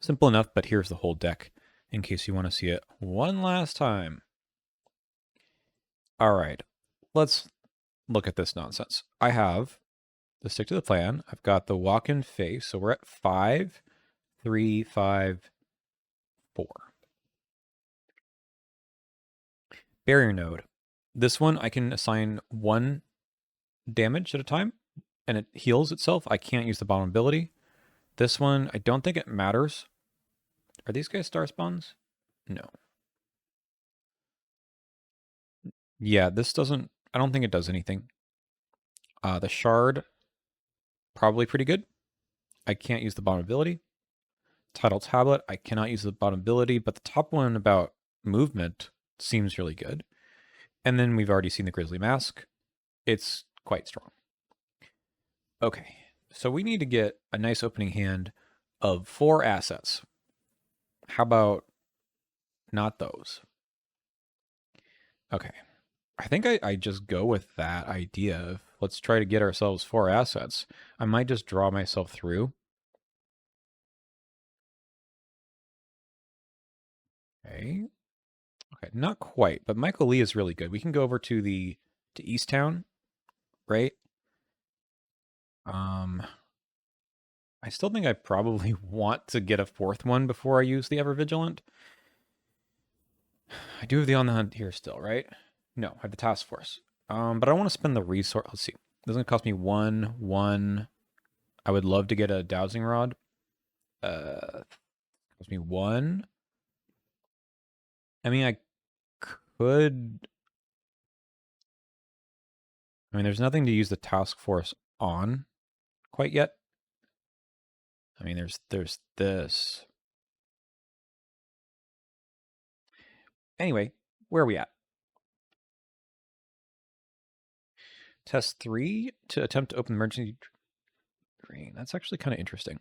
Simple enough, but here's the whole deck in case you want to see it one last time. All right, let's look at this nonsense. I have the stick to the plan. I've got the walk-in face. So we're at 5, 3, 5, 4. Barrier node. This one I can assign 1 damage at a time and it heals itself. I can't use the bottom ability. This one, I don't think it matters. Are these guys star spawns? No. Yeah, this doesn't, I don't think it does anything. The shard, probably pretty good. I can't use the bottom ability. Title tablet, I cannot use the bottom ability, but the top one about movement seems really good. And then we've already seen the Grizzly Mask. It's quite strong. Okay, so we need to get a nice opening hand of 4 assets. How about not those? Okay, I think I just go with that idea of let's try to get ourselves 4 assets. I might just draw myself through. Okay. Okay, not quite, but Michael Lee is really good. We can go over to Easttown, right? I still think I probably want to get a 4th one before I use the Ever Vigilant. I do have the on the hunt here still, right? No, I have the task force. But I don't want to spend the resource. Let's see. This is gonna cost me 1. I would love to get a dowsing rod. Cost me 1. I mean, Could... I mean, there's nothing to use the task force on quite yet. I mean, there's this. Anyway, where are we at? Test 3 to attempt to open emergency drain. That's actually kind of interesting.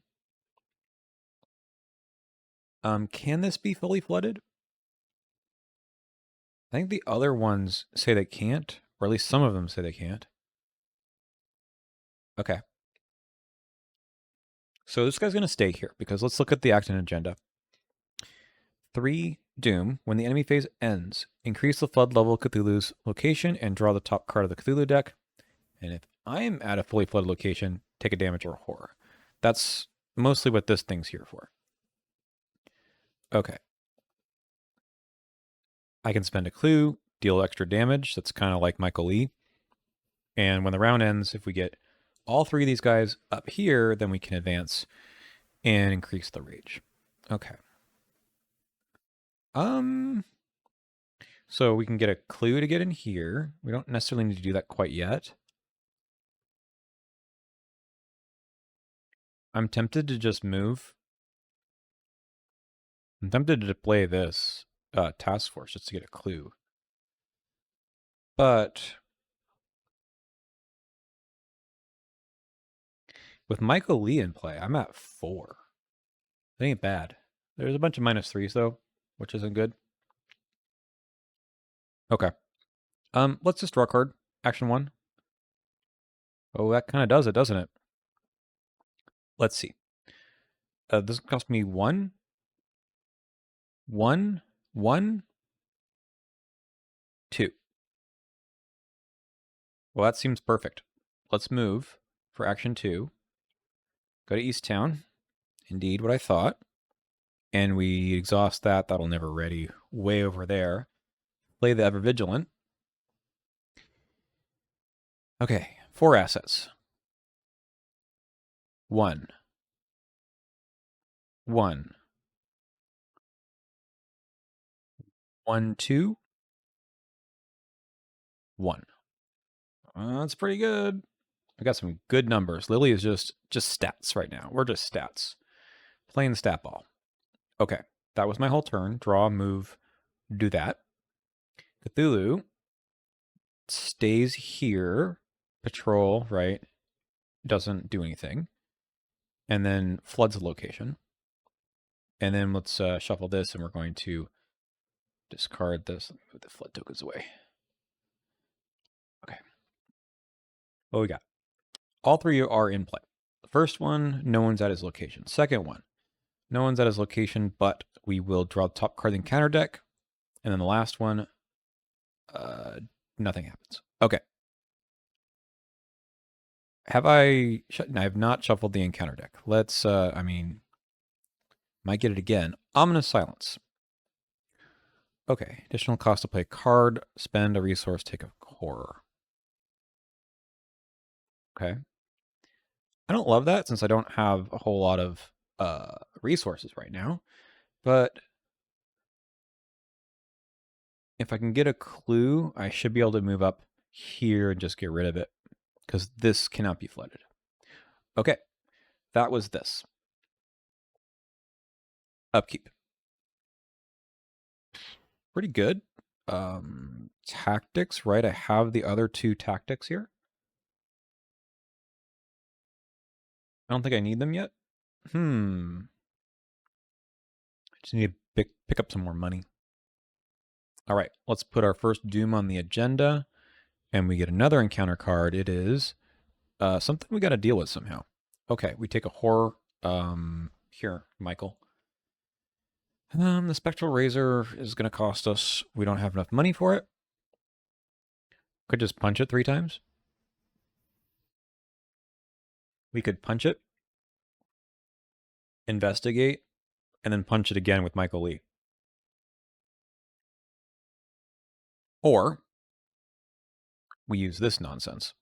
Can this be fully flooded? I think the other ones say they can't, or at least some of them say they can't. Okay. So this guy's going to stay here, because let's look at the action agenda. 3, Doom. When the enemy phase ends, increase the flood level of Cthulhu's location and draw the top card of the Cthulhu deck. And if I'm at a fully flooded location, take a damage or a horror. That's mostly what this thing's here for. Okay. I can spend a clue, deal extra damage. That's kind of like Michael Lee. And when the round ends, if we get all 3 of these guys up here, then we can advance and increase the rage. Okay. So we can get a clue to get in here. We don't necessarily need to do that quite yet. I'm tempted to just move. I'm tempted to play this task force just to get a clue. But with Michael Lee in play, I'm at 4. That ain't bad. There's a bunch of -3s though, which isn't good. Okay. Let's just draw a card. Action 1. Oh, that kind of does it, doesn't it? Let's see. This cost me 1, 1, 1, 2. Well, that seems perfect. Let's move for action 2. Go to East Town. Indeed, what I thought. And we exhaust that. That'll never ready. Way over there. Play the Ever Vigilant. Okay, 4 assets. 1. 1. 1, 2. 1. That's pretty good. I got some good numbers. Lily is just stats right now. We're just stats. Playing the stat ball. Okay, that was my whole turn. Draw, move, do that. Cthulhu stays here. Patrol, right? Doesn't do anything. And then floods the location. And then let's shuffle this, and we're going to discard this. Let me move the flood tokens away. Okay. What we got? All 3 are in play. The first one, no one's at his location. Second one, no one's at his location, but we will draw the top card in counter deck. And then the last one, nothing happens. Okay. I have not shuffled the encounter deck. Let's, I mean, might get it again. Ominous Silence. Okay. Additional cost to play a card, spend a resource, take a horror. Okay. I don't love that since I don't have a whole lot of resources right now. But if I can get a clue, I should be able to move up here and just get rid of it, because this cannot be flooded. Okay, that was this. Upkeep. Pretty good. Tactics, right? I have the other 2 tactics here. I don't think I need them yet. I just need to pick up some more money. All right, let's put our first Doom on the agenda, and we get another encounter card. It is something we got to deal with somehow. Okay, we take a horror. Here, Michael. The Spectral Razor is going to cost us. We don't have enough money for it. Could just punch it 3 times. We could punch it, investigate, and then punch it again with Michael Lee. Or we use this nonsense.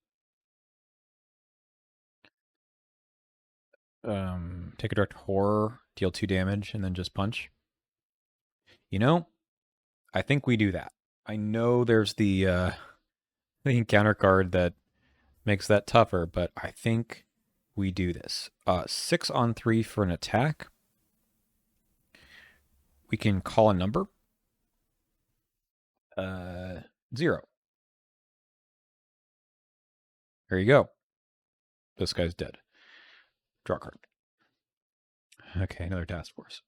Take a direct horror, deal 2 damage, and then just punch. You know, I think we do that. I know there's the encounter card that makes that tougher, but I think we do this. 6 on 3 for an attack. We can call a number. 0. There you go. This guy's dead. Draw a card. Okay, another task force.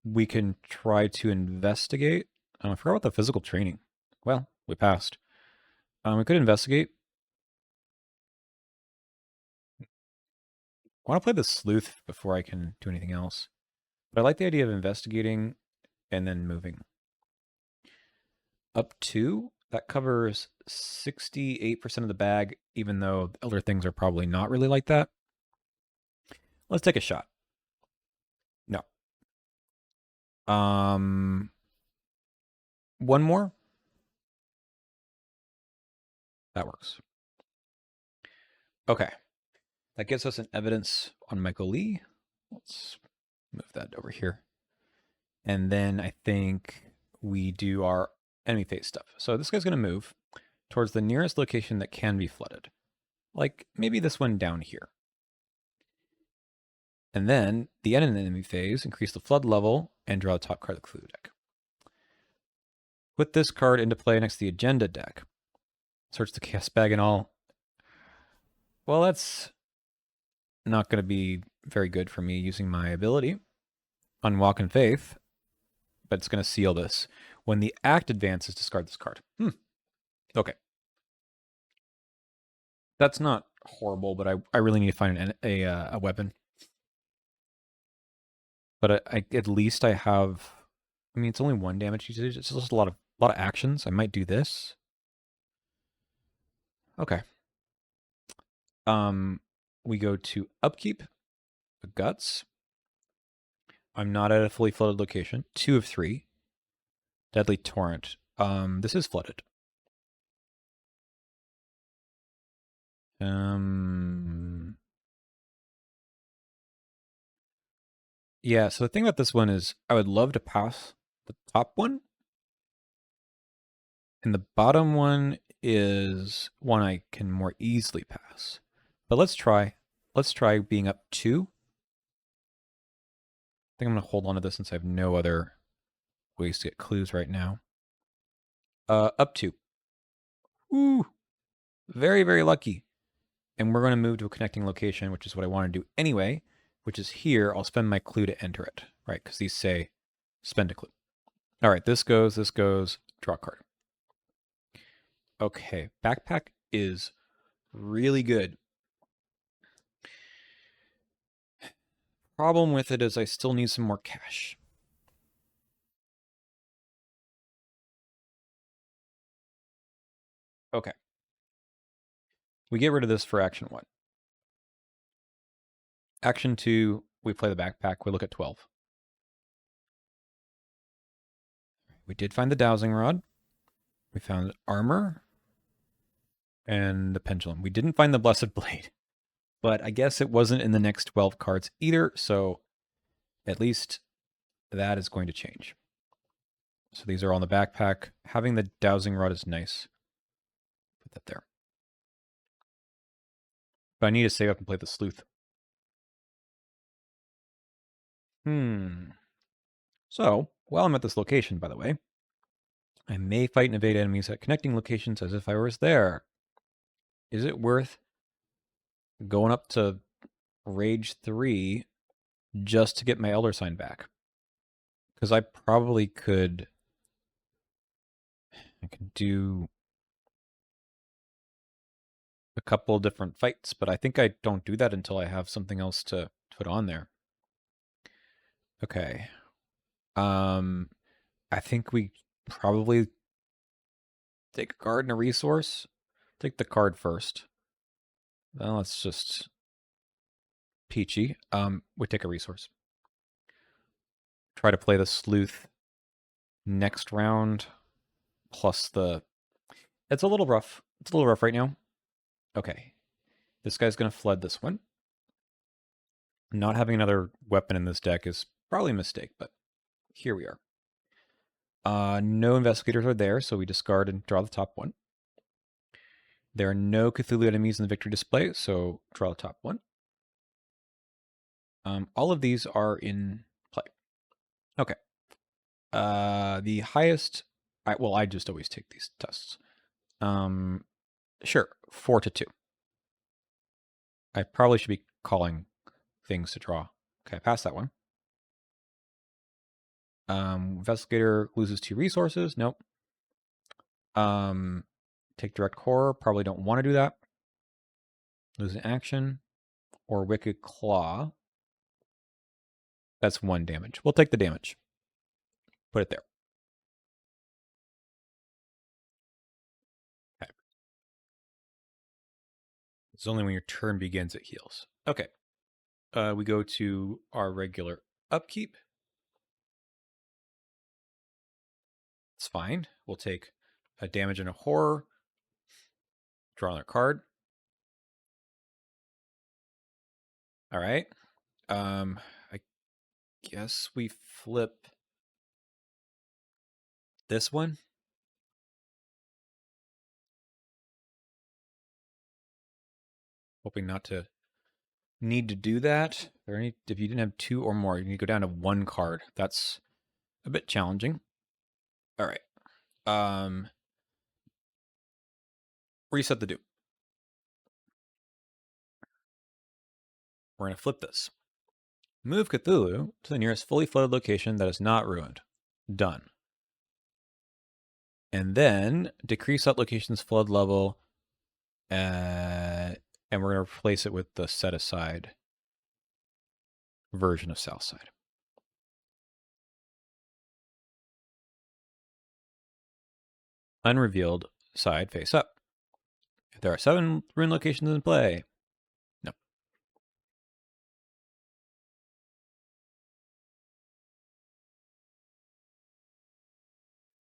We can try to investigate. I forgot about the physical training. Well, we passed. We could investigate. I want to play the sleuth before I can do anything else. But I like the idea of investigating and then moving. Up 2, that covers 68% of the bag, even though other things are probably not really like that. Let's take a shot. No. One more. That works. Okay. That gives us an evidence on Michael Lee. Let's move that over here. And then I think we do our enemy phase stuff. So this guy's going to move towards the nearest location that can be flooded. Like maybe this one down here. And then the end of the enemy phase, increase the flood level and draw the top card of the clue deck. Put this card into play next to the agenda deck. Search the chaos bag and all. Well, that's not going to be very good for me using my ability on Walk in Faith, but it's going to seal this. When the act advances, discard this card. Okay. That's not horrible, but I really need to find a weapon. But at least I have. I mean, it's only 1 damage usage. It's just a lot of actions. I might do this. Okay. We go to upkeep, guts. I'm not at a fully flooded location. 2 of 3. Deadly torrent. This is flooded. Yeah, so the thing about this one is I would love to pass the top one. And the bottom one is one I can more easily pass. But let's try. Let's try being up 2. I think I'm going to hold on to this since I have no other ways to get clues right now. Up 2. Woo! Very, very lucky. And we're going to move to a connecting location, which is what I want to do anyway, which is here. I'll spend my clue to enter it, right? Because these say spend a clue. All right, this goes, draw a card. Okay, backpack is really good. Problem with it is I still need some more cash. Okay. We get rid of this for action 1. Action 2, we play the backpack. We look at 12. We did find the dowsing rod. We found armor and the pendulum. We didn't find the blessed blade, but I guess it wasn't in the next 12 cards either, so at least that is going to change. So these are all in the backpack. Having the dowsing rod is nice. Put that there. But I need to save up and play the sleuth. So, while I'm at this location, by the way, I may fight and evade enemies at connecting locations as if I was there. Is it worth going up to Rage 3 just to get my Elder Sign back? Because I probably could... I can do a couple different fights, but I think I don't do that until I have something else to put on there. Okay. I think we probably take a card and a resource. Take the card first. Well, it's just peachy. We take a resource. Try to play the sleuth next round. Plus the... It's a little rough. It's a little rough right now. Okay. This guy's going to flood this one. Not having another weapon in this deck is probably a mistake, but here we are. No investigators are there, so we discard and draw the top one. There are no Cthulhu enemies in the victory display, so draw the top one. All of these are in play. Okay. The highest... I just always take these tests. Sure, 4 to 2. I probably should be calling things to draw. Okay, I passed that one. Investigator loses 2 resources. Nope. Take direct horror. Probably don't want to do that. Lose an action. Or Wicked Claw. That's 1 damage. We'll take the damage. Put it there. Okay. It's only when your turn begins it heals. Okay. We go to our regular upkeep. It's fine. We'll take a damage and a horror. Draw another card. All right. I guess we flip this one. Hoping not to need to do that. If you didn't have 2 or more, you need to go down to 1 card. That's a bit challenging. All right. Reset the do. We're going to flip this. Move Cthulhu to the nearest fully flooded location that is not ruined. Done. And then decrease that location's flood level, and we're going to replace it with the set aside version of Southside. Unrevealed side face up. If there are 7 ruin locations in play, no.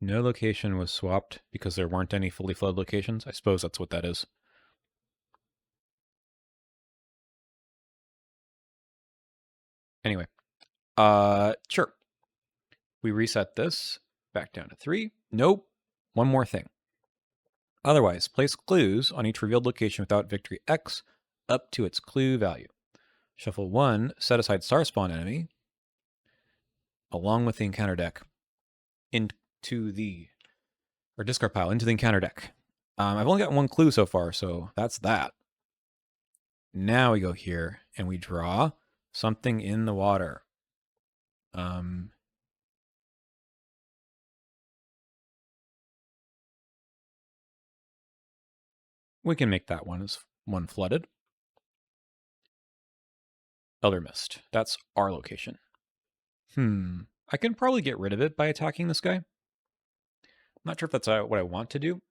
No location was swapped because there weren't any fully flooded locations. I suppose that's what that is. Anyway, sure. We reset this back down to 3. Nope. One more thing. Otherwise, place clues on each revealed location without victory X up to its clue value. Shuffle 1 set aside star spawn enemy along with the encounter deck into the discard pile into the encounter deck. I've only got 1 clue so far, so that's that. Now we go here and we draw something in the water. We can make that one as 1 flooded. Elder Mist. That's our location. I can probably get rid of it by attacking this guy. I'm not sure if that's what I want to do.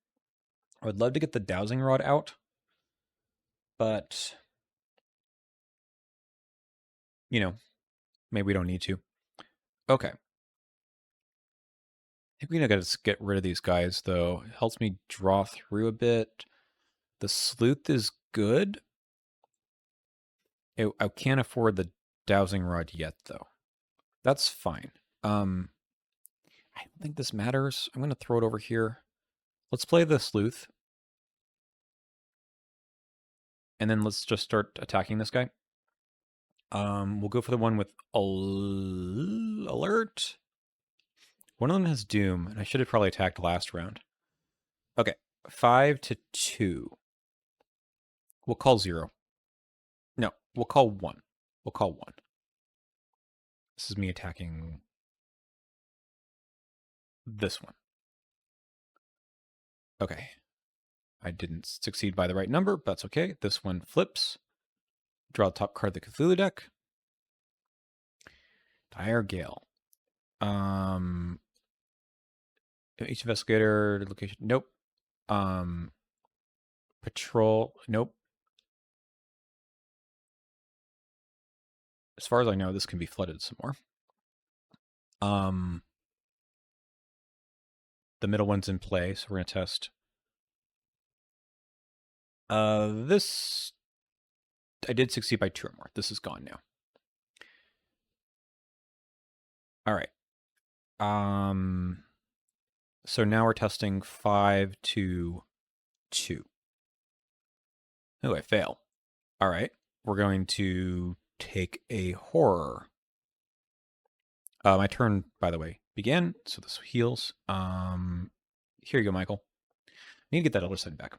I would love to get the dowsing rod out, but maybe we don't need to. Okay. I think we gotta just get rid of these guys, though. It helps me draw through a bit. The sleuth is good. I can't afford the dowsing rod yet, though. That's fine. I don't think this matters. I'm gonna throw it over here. Let's play the sleuth. And then let's just start attacking this guy. We'll go for the one with alert. One of them has doom, and I should have probably attacked last round. Okay, 5 to 2. We'll call 0. No, we'll call 1. We'll call 1. This is me attacking this one. Okay. I didn't succeed by the right number, but that's okay. This one flips. Draw the top card of the Cthulhu deck. Dire Gale. Each investigator location. Nope. Patrol. Nope. As far as I know, this can be flooded some more. The middle one's in play, so we're gonna test. This I did succeed by 2 or more. This is gone now. All right. So now we're testing 5 to 2. Oh, I fail. All right. We're going to take a horror. My turn, by the way, began. So this heals. Here you go, Michael. Need to get that other side back.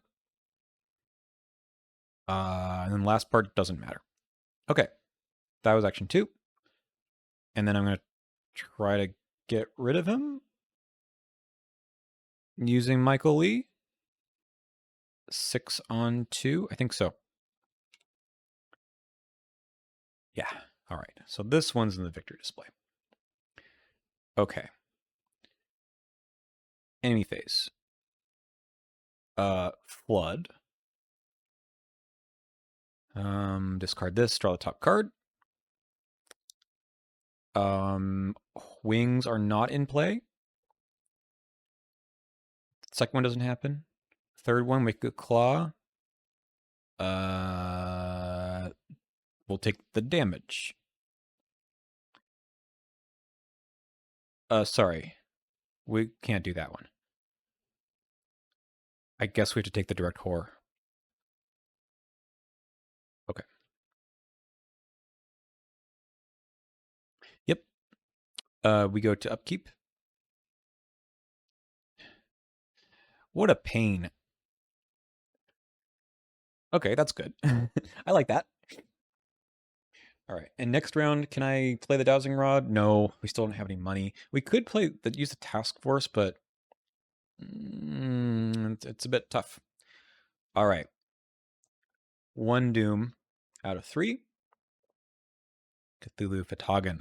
And then last part doesn't matter. Okay. That was action 2. And then I'm going to try to get rid of him using Michael Lee. 6 on 2. I think so. Yeah. All right. So this one's in the victory display. Okay. Enemy phase. Flood. Discard this, draw the top card. Wings are not in play. Second one doesn't happen. Third one, make a claw. We'll take the damage. Sorry. We can't do that one. I guess we have to take the direct horror. Okay. Yep. We go to upkeep. What a pain. Okay, that's good. I like that. All right. And next round, can I play the dowsing rod? No, we still don't have any money. We could use the task force, but it's a bit tough. All right. 1 doom out of 3. Cthulhu Fatagan.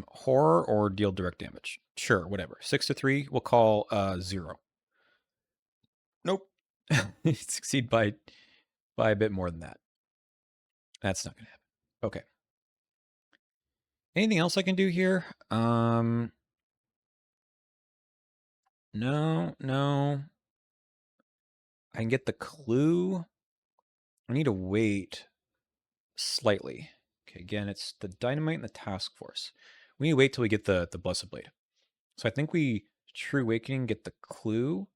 Horror or deal direct damage? Sure, whatever. 6 to 3. We'll call 0. Nope. Succeed by a bit more than that. That's not gonna happen. Okay. Anything else I can do here? No. I can get the clue. I need to wait slightly. Okay, again, it's the dynamite and the task force. We need to wait till we get the Blessed Blade. So I think we True Awakening, get the clue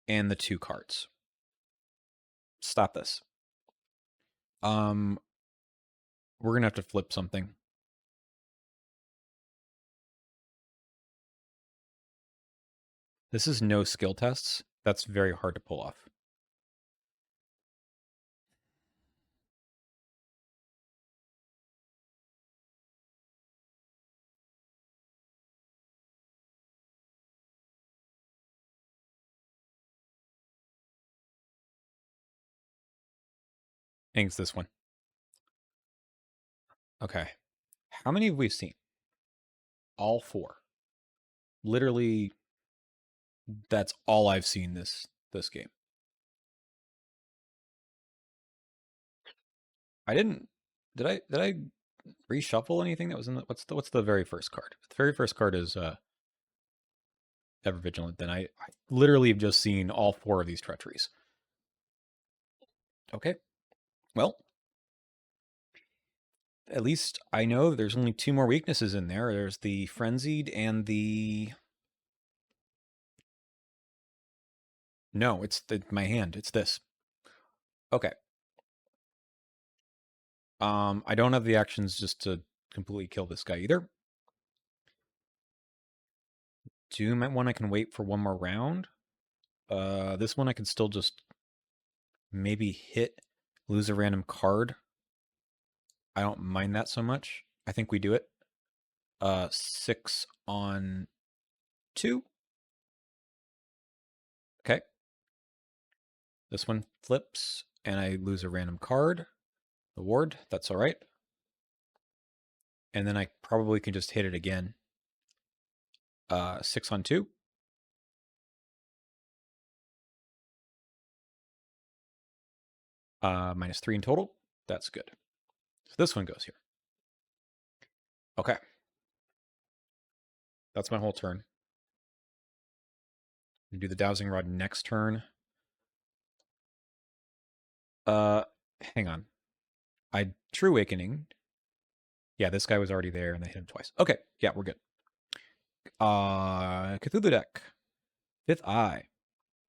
and the 2 cards. Stop this. We're gonna have to flip something. This is no skill tests. That's very hard to pull off. I think it's this one. Okay. How many have we seen? All 4. Literally, that's all I've seen this game. I didn't. Did I reshuffle anything that was in the what's the very first card? The very first card is Ever Vigilant. Then I literally have just seen all 4 of these treacheries. Okay. Well, at least I know there's only 2 more weaknesses in there. There's the Frenzied and the... No, it's my hand. It's this. Okay. I don't have the actions just to completely kill this guy either. Doom one I can wait for 1 more round. This one I can still just maybe hit, lose a random card. I don't mind that so much. I think we do it. 6 on 2. Okay. This one flips, and I lose a random card. The ward, that's all right. And then I probably can just hit it again. 6 on 2. -3 in total. That's good. So this one goes here. Okay. That's my whole turn. Do the dowsing rod next turn. Hang on. I True Awakening. Yeah, this guy was already there and I hit him twice. Okay, yeah, we're good. Cthulhu deck. Fifth Eye.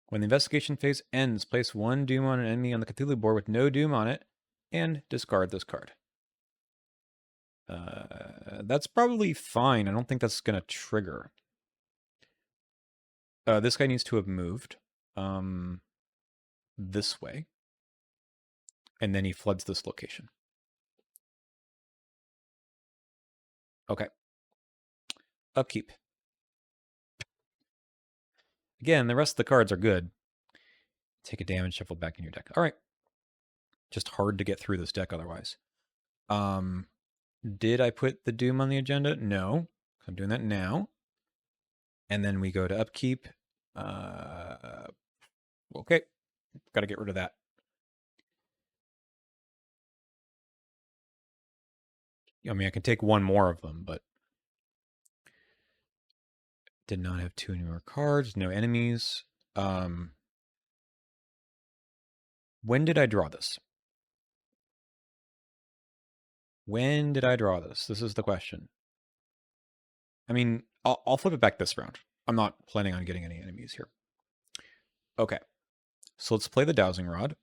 When the investigation phase ends, place one doom on an enemy on the Cthulhu board with no doom on it, and discard this card. That's probably fine. I don't think that's going to trigger. This guy needs to have moved this way. And then he floods this location. Okay. Upkeep. Again, the rest of the cards are good. Take a damage, shuffle back in your deck. All right. Just hard to get through this deck otherwise. Did I put the Doom on the agenda? No. I'm doing that now. And then we go to upkeep. Okay. Got to get rid of that. I mean, I can take one more of them, but did not have two newer cards, no enemies. When did I draw this? When did I draw this? This is the question. I mean, I'll flip it back this round. I'm not planning on getting any enemies here. Okay. So let's play the Dowsing Rod.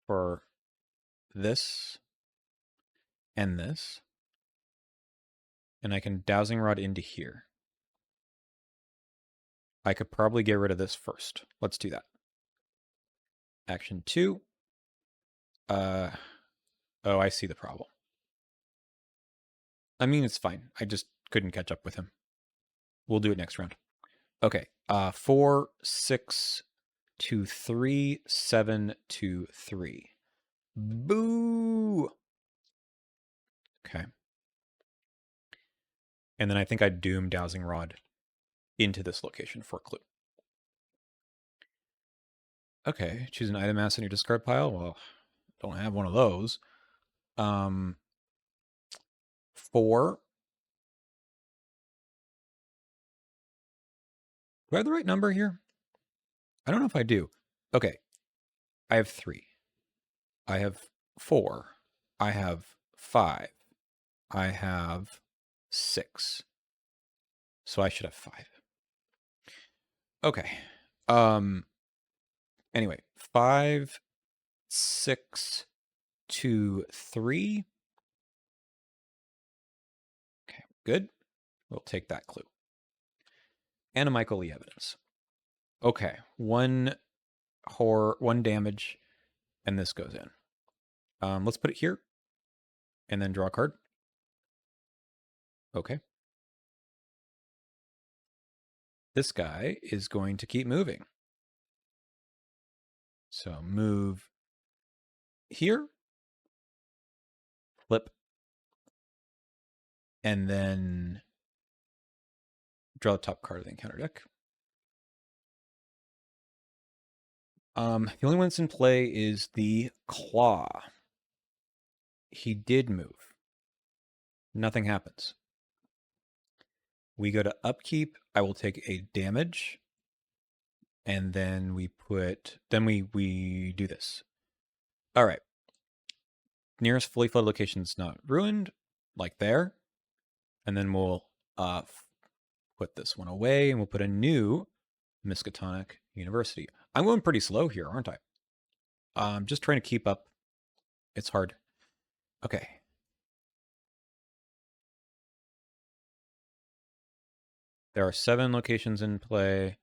For this and this. And I can Dowsing Rod into here. I could probably get rid of this first. Let's do that. Action 2. Oh, I see the problem. I mean, it's fine. I just couldn't catch up with him. We'll do it next round. Okay. 4, 6, 2, 3, 7, 2, 3. Boo! Okay. And then I think I doom Dowsing Rod into this location for a clue. Okay, choose an item mass in your discard pile. Well, don't have one of those. 4. Do I have the right number here? I don't know if I do. Okay. I have 3. I have 4. I have 5. I have 6. So I should have 5. Okay. Anyway, 5, 6, 2, 3. Okay, good. We'll take that clue. Animical evidence. Okay, 1 horror, 1 damage, and this goes in. Let's put it here, and then draw a card. Okay. This guy is going to keep moving. So move here, flip, and then draw the top card of the encounter deck. The only one that's in play is the Claw. He did move. Nothing happens. We go to upkeep. I will take a damage. And then we do this. All right. Nearest fully flooded location is not ruined, like there. And then we'll put this one away, and we'll put a new Miskatonic University. I'm going pretty slow here, aren't I? I'm just trying to keep up. It's hard. Okay. There are 7 locations in play.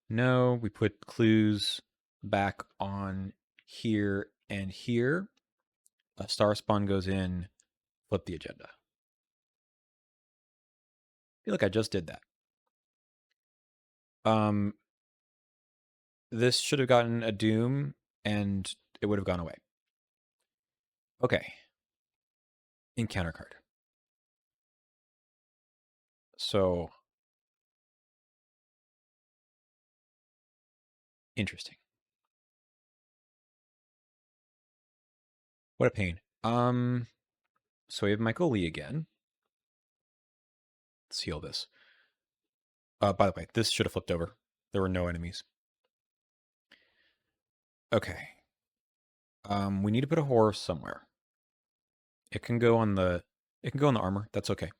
No, we put clues back on here and here. A star spawn goes in, flip the agenda. I feel like I just did that. This should have gotten a doom, and it would have gone away. Okay. Encounter card. So, interesting. What a pain. So we have Michael Lee again. Let's heal this. By the way, this should have flipped over. There were no enemies. Okay. We need to put a horror somewhere. It can go on the It can go in the armor. That's okay.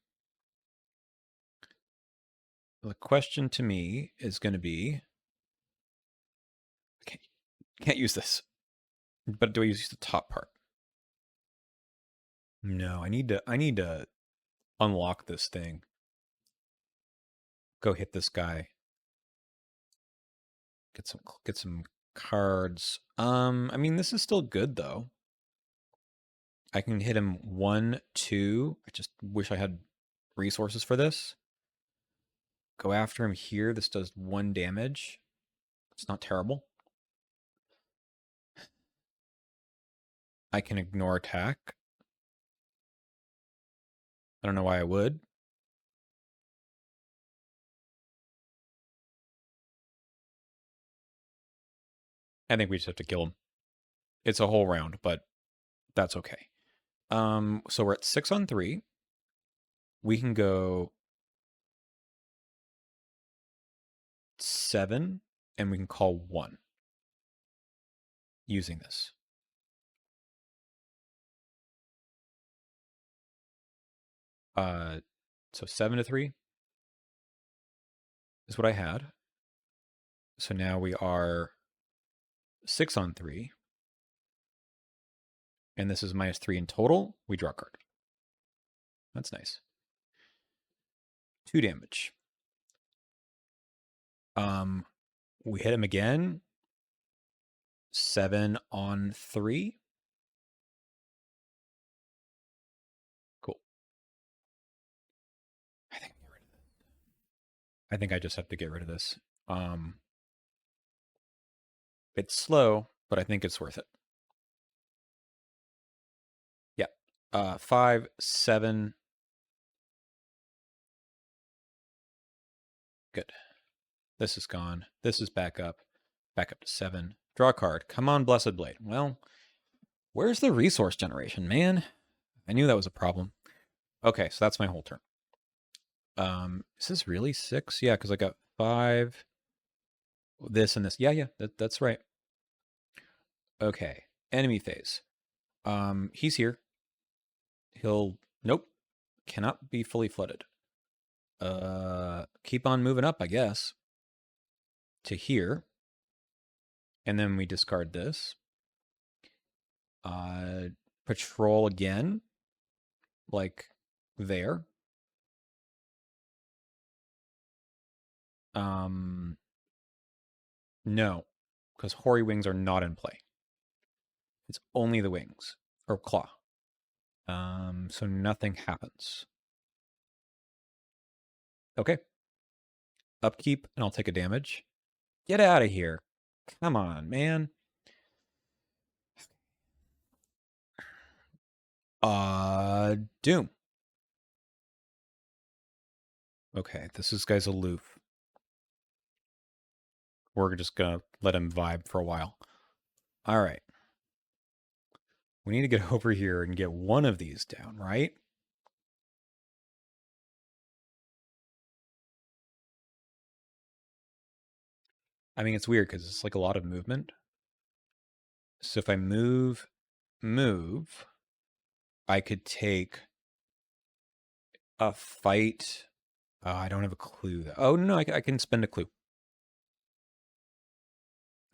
The question to me is going to be, can't use this, but do I use the top part? No, I need to unlock this thing. Go hit this guy. Get some cards. I mean, this is still good though. I can hit him 1, 2. I just wish I had resources for this. Go after him here. This does 1 damage. It's not terrible. I can ignore attack. I don't know why I would. I think we just have to kill him. It's a whole round, but that's okay. So we're at 6 on 3. We can go 7, and we can call 1 using this. So 7 to 3 is what I had. So now we are 6 on 3. And this is -3 in total. We draw a card. That's nice. 2 damage. We hit him again. 7 on 3. Cool. I think I just have to get rid of this. It's slow, but I think it's worth it. Yeah. 5, 7. Good. This is gone. This is back up. Back up to 7. Draw a card. Come on, Blessed Blade. Well, where's the resource generation, man? I knew that was a problem. Okay, so that's my whole turn. Is this really 6? Yeah, because I got 5. This and this. Yeah, that's right. Okay. Enemy phase. He's here. Nope. Cannot be fully flooded. Keep on moving up, I guess. To here. And then we discard this. Patrol again. Like there. No. Because Hoary Wings are not in play. It's only the wings. Or claw. So nothing happens. Okay. Upkeep, and I'll take a damage. Get out of here. Come on, man. Doom. Okay, this guy's aloof. We're just gonna let him vibe for a while. All right. We need to get over here and get one of these down, right? I mean, it's weird because it's like a lot of movement. So if I move, I could take a fight. I don't have a clue. Oh, no, I can spend a clue.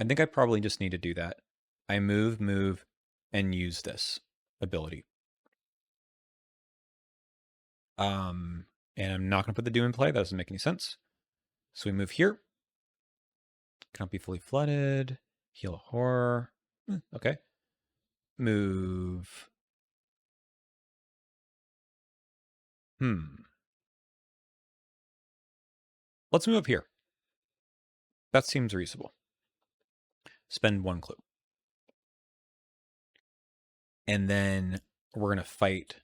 I think I probably just need to do that. I move, and use this ability. And I'm not going to put the Doom in play. That doesn't make any sense. So we move here. Cannot be fully flooded. Heal horror. Okay. Move. Let's move up here. That seems reasonable. Spend 1 clue. And then we're going to fight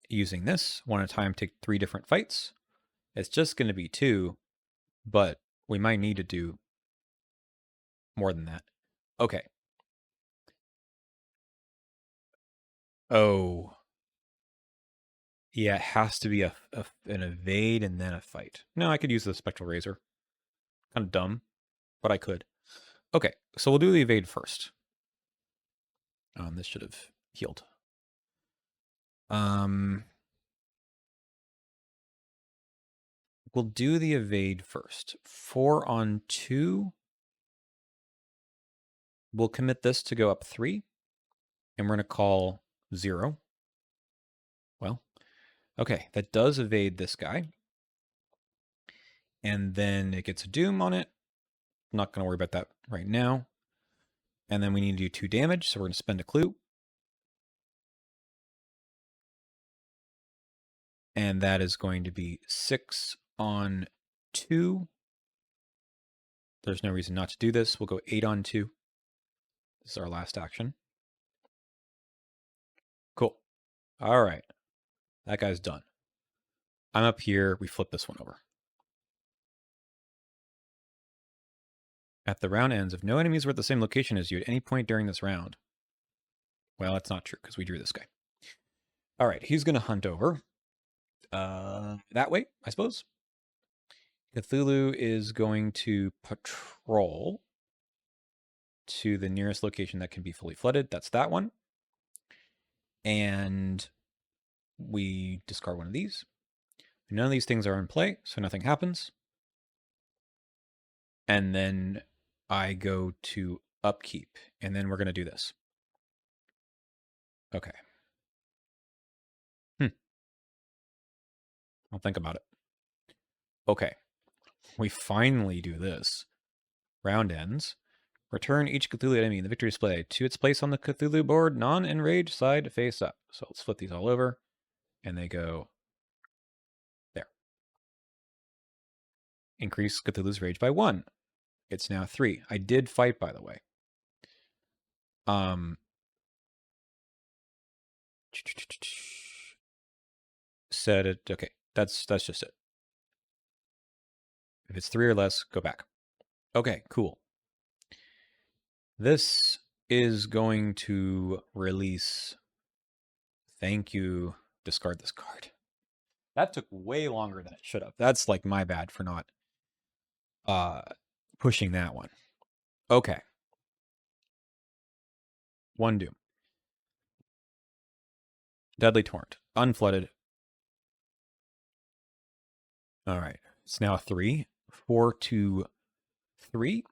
using this. 1 at a time, take 3 different fights. It's just going to be 2, but we might need to do more than that. Okay. Oh. Yeah, it has to be an evade and then a fight. No, I could use the Spectral Razor. Kind of dumb, but I could. Okay, so we'll do the evade first. This should have healed. We'll do the evade first. 4 on 2. We'll commit this to go up 3. And we're going to call 0. Well, okay, that does evade this guy. And then it gets a doom on it. Not going to worry about that right now. And then we need to do 2 damage, so we're going to spend a clue. And that is going to be 6 on 2. There's no reason not to do this. We'll go 8 on 2. This is our last action. Cool. All right. That guy's done. I'm up here. We flip this one over. At the round ends, if no enemies were at the same location as you at any point during this round. Well, that's not true because we drew this guy. All right. He's going to hunt over. That way, I suppose. Cthulhu is going to patrol to the nearest location that can be fully flooded. That's that one. And we discard one of these. None of these things are in play, so nothing happens. And then I go to upkeep, and then we're going to do this. Okay. I'll think about it. Okay. We finally do this. Round ends. Return each Cthulhu enemy in the victory display to its place on the Cthulhu board, non-enraged side face up. So let's flip these all over, and they go there. Increase Cthulhu's rage by 1. It's now 3. I did fight, by the way. Set it. Okay, that's just it. If it's 3 or less, go back. Okay, cool. This is going to release. Thank you. Discard this card. That took way longer than it should have. That's like my bad for not pushing that one. Okay. 1 doom. Deadly Torrent. Unflooded. All right. It's now 3. 4 to 3.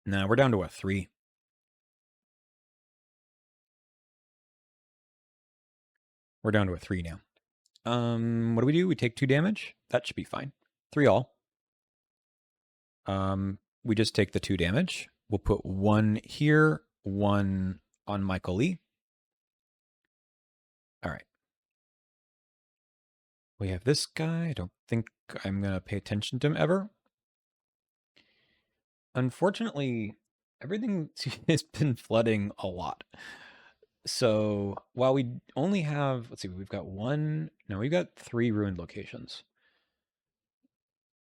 Now we're down to a 3. We're down to a 3 now. What do? We take 2 damage? That should be fine. 3 all. We just take the 2 damage. We'll put 1 here, 1 on Michael Lee. All right. We have this guy. I don't think I'm going to pay attention to him ever. Unfortunately, everything has been flooding a lot. So while we only have, let's see, we've got 3 ruined locations.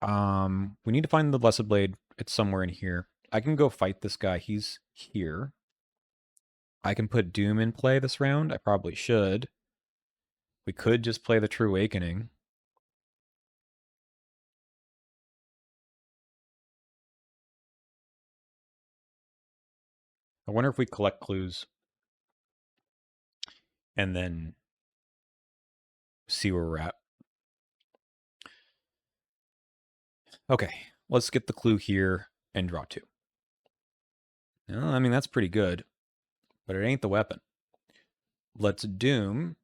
We need to find the Blessed Blade. It's somewhere in here. I can go fight this guy. He's here. I can put Doom in play this round. I probably should. We could just play the True Awakening. I wonder if we collect clues and then see where we're at. Okay, let's get the clue here and draw 2. Well, I mean, that's pretty good, but it ain't the weapon. Let's Doom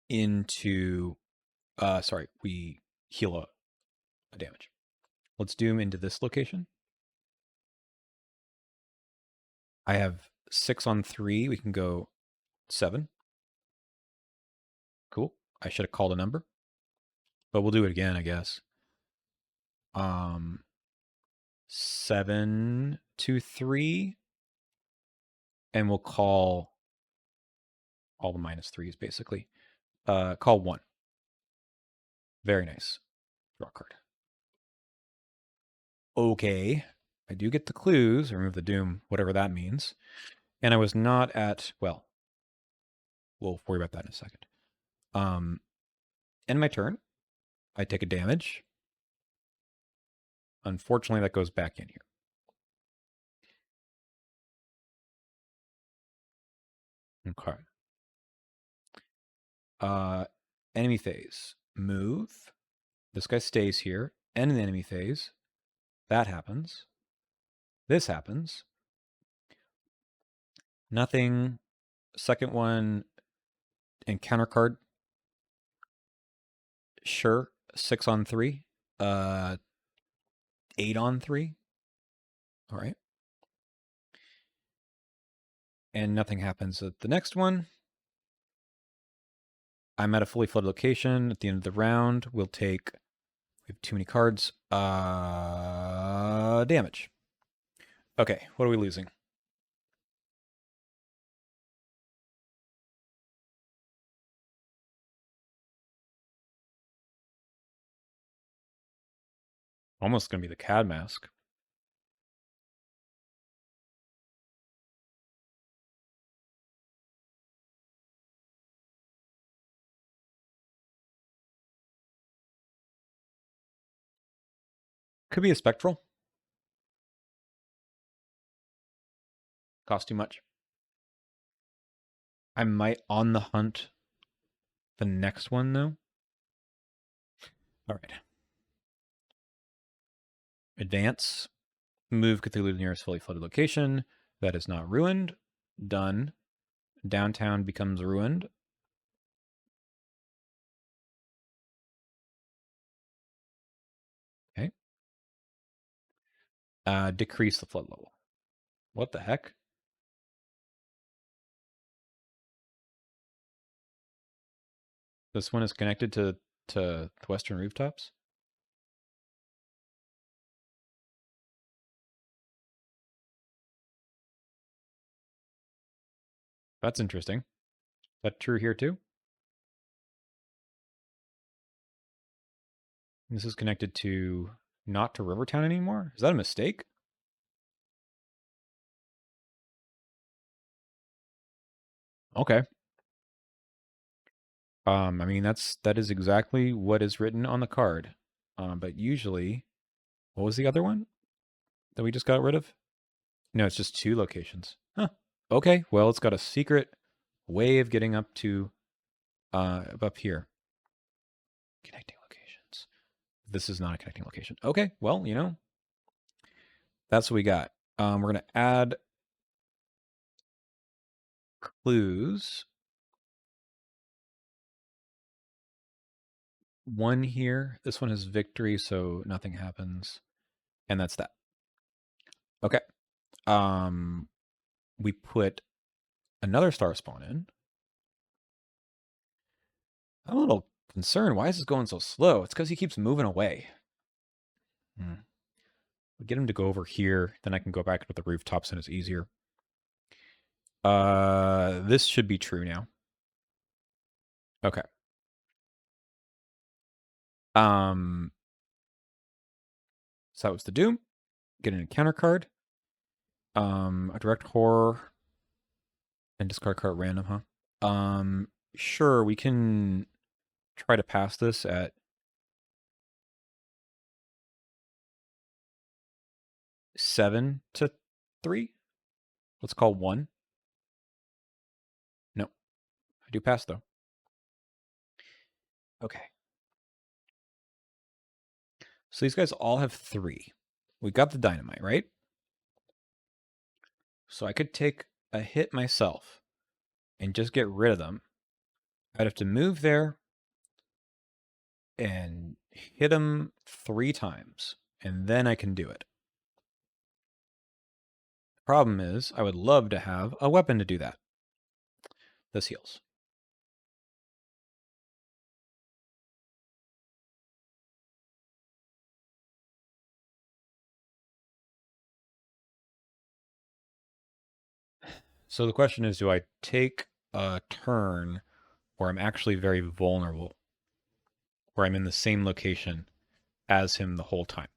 into, we heal a damage. Let's Doom into this location. I have 6 on 3. We can go 7. Cool. I should have called a number, but we'll do it again, I guess. 7 to 3, and we'll call all the -3s basically. Call 1. Very nice. Draw a card. Okay. I do get the clues. Remove the doom, whatever that means. And I was not at, well, we'll worry about that in a second. End my turn. I take a damage. Unfortunately, that goes back in here. Okay. Enemy phase. Move. This guy stays here. End the enemy phase. That happens. This happens. Nothing. Second one. Encounter card. Sure. 6 on 3. 8 on 3. All right. And nothing happens at the next one. I'm at a fully flooded location. At the end of the round, we'll take... We have too many cards. Damage. Okay, what are we losing? Almost going to be the CAD mask. Could be a spectral. Cost too much. I might on the hunt the next one, though. All right. Advance. Move Cthulhu to the nearest fully flooded location. That is not ruined. Done. Downtown becomes ruined. Okay. Decrease the flood level. What the heck? This one is connected to the western rooftops? That's interesting. Is that true here too? This is connected to not to Rivertown anymore? Is that a mistake? Okay. I mean that is exactly what is written on the card. But usually, what was the other one that we just got rid of? No, it's just 2 locations. Huh. Okay, well, it's got a secret way of getting up here. Connecting locations. This is not a connecting location. Okay, well, that's what we got. We're gonna add clues. 1 here. This one has victory, so nothing happens. And that's that. Okay. We put another star spawn in. I'm a little concerned. Why is this going so slow? It's because he keeps moving away. We get him to go over here, then I can go back to the rooftops and it's easier. This should be true now. Okay. So that was the Doom. Get an encounter card. A direct horror. And discard card at random, huh? Sure, we can try to pass this at 7 to 3. Let's call 1. No. I do pass though. Okay. So these guys all have 3. We got the dynamite, right? So I could take a hit myself and just get rid of them. I'd have to move there and hit them 3 times, and then I can do it. Problem is, I would love to have a weapon to do that. This heals. So the question is, do I take a turn where I'm actually very vulnerable, where I'm in the same location as him the whole time?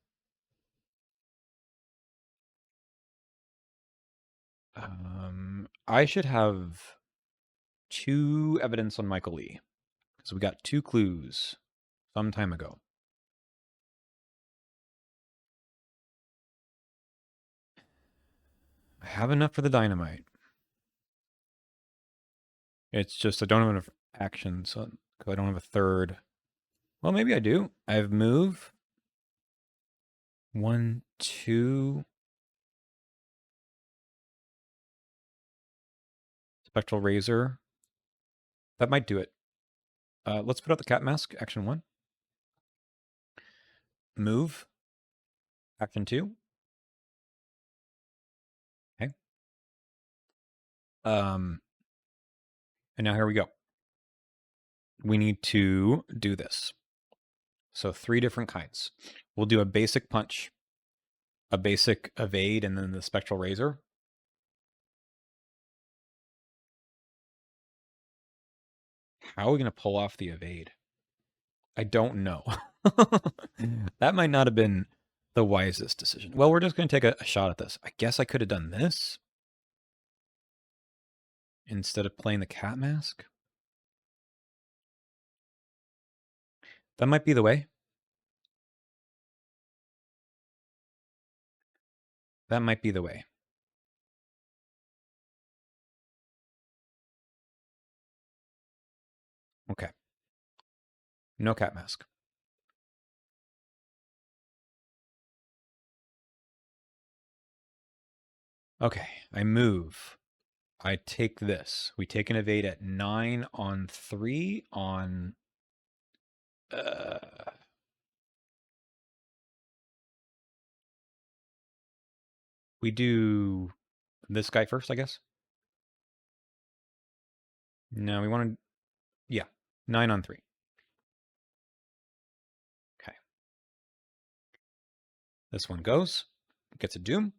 I should have 2 evidence on Michael Lee. So we got 2 clues some time ago. I have enough for the dynamite. It's just I don't have enough actions I don't have a third. Well, maybe I do. I have move. 1, 2. Spectral Razor. That might do it. Let's put out the cat mask. Action 1. Move. Action 2. Okay. And now here we go. We need to do this. So 3 different kinds. We'll do a basic punch, a basic evade, and then the spectral razor. How are we going to pull off the evade? I don't know. That might not have been the wisest decision. Well, we're just going to take a shot at this. I guess I could have done this instead of playing the cat mask. That might be the way. That might be the way. Okay. No cat mask. Okay, I move. I take this. We take an evade at 9 on 3 on... we do this guy first, I guess? No, we want to... yeah, 9 on 3. Okay. This one goes. Gets a doom.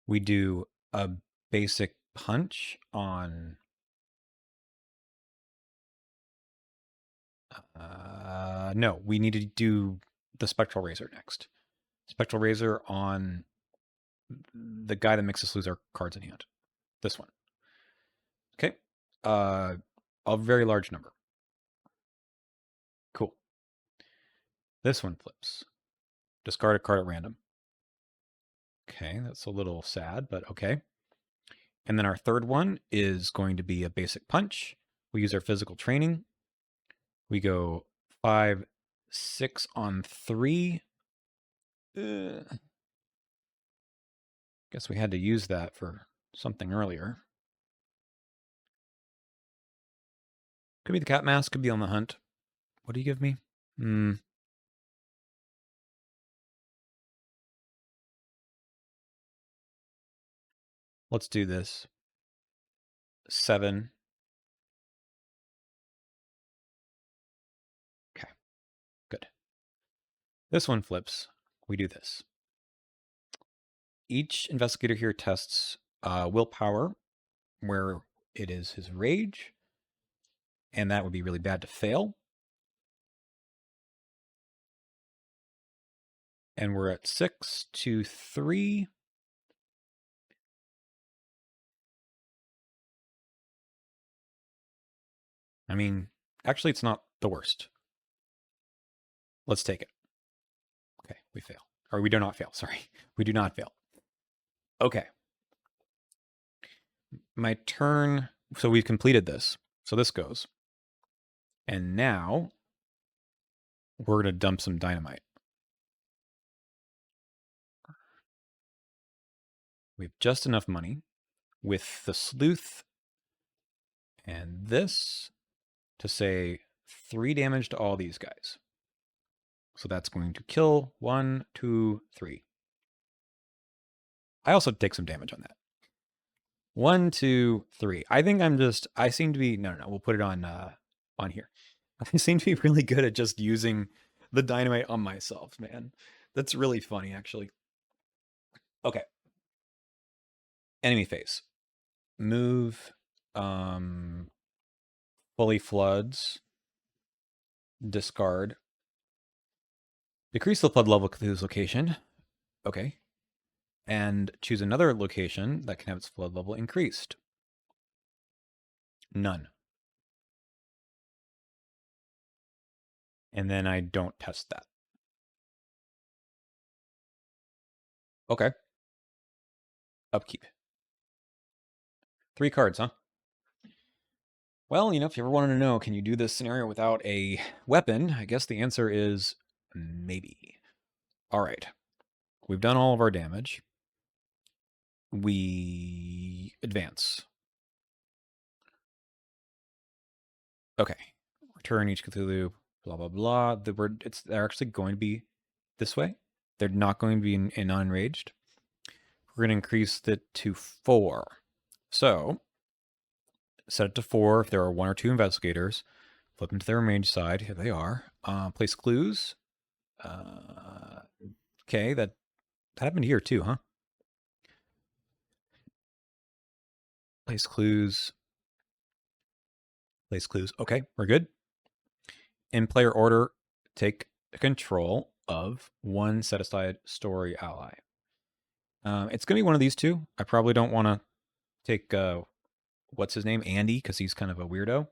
We do a basic punch on... no, we need to do the Spectral Razor next. Spectral Razor on the guy that makes us lose our cards in hand. This one. Okay. A very large number. Cool. This one flips. Discard a card at random. Okay, that's a little sad, but okay. And then our third one is going to be a basic punch. We use our physical training. We go 5, 6 on 3. Guess we had to use that for something earlier. Could be the cat mask, could be on the hunt. What do you give me? Let's do this. 7. Okay, good. This one flips. We do this. Each investigator here tests willpower, where it is his rage, and that would be really bad to fail. And we're at 6 to 3. I mean, actually, it's not the worst. Let's take it. Okay, we fail. Or we do not fail, sorry. We do not fail. Okay. My turn. So we've completed this. So this goes. And now we're going to dump some dynamite. We have just enough money with the sleuth and this to say 3 damage to all these guys. So that's going to kill 1, 2, 3. I also take some damage on that. 1, 2, 3. I think I seem to be, no, we'll put it on here. I seem to be really good at just using the dynamite on myself, man. That's really funny, actually. Okay. Enemy phase. Move, fully floods, discard. Decrease the flood level to this location. Okay. And choose another location that can have its flood level increased. None. And then I don't test that. Okay. Upkeep. 3 cards, huh? Well, if you ever wanted to know, can you do this scenario without a weapon? I guess the answer is maybe. All right. We've done all of our damage. We advance. Okay. Return each Cthulhu, blah, blah, blah. They're actually going to be this way. They're not going to be in unenraged. We're going to increase it to 4. So, set it to 4 if there are 1 or 2 investigators. Flip them to their range side. Here they are. Place clues. Okay, that happened here too, huh? Place clues. Place clues. Okay, we're good. In player order, take control of 1 set aside story ally. It's going to be one of these 2. I probably don't want to take, what's his name? Andy, because he's kind of a weirdo.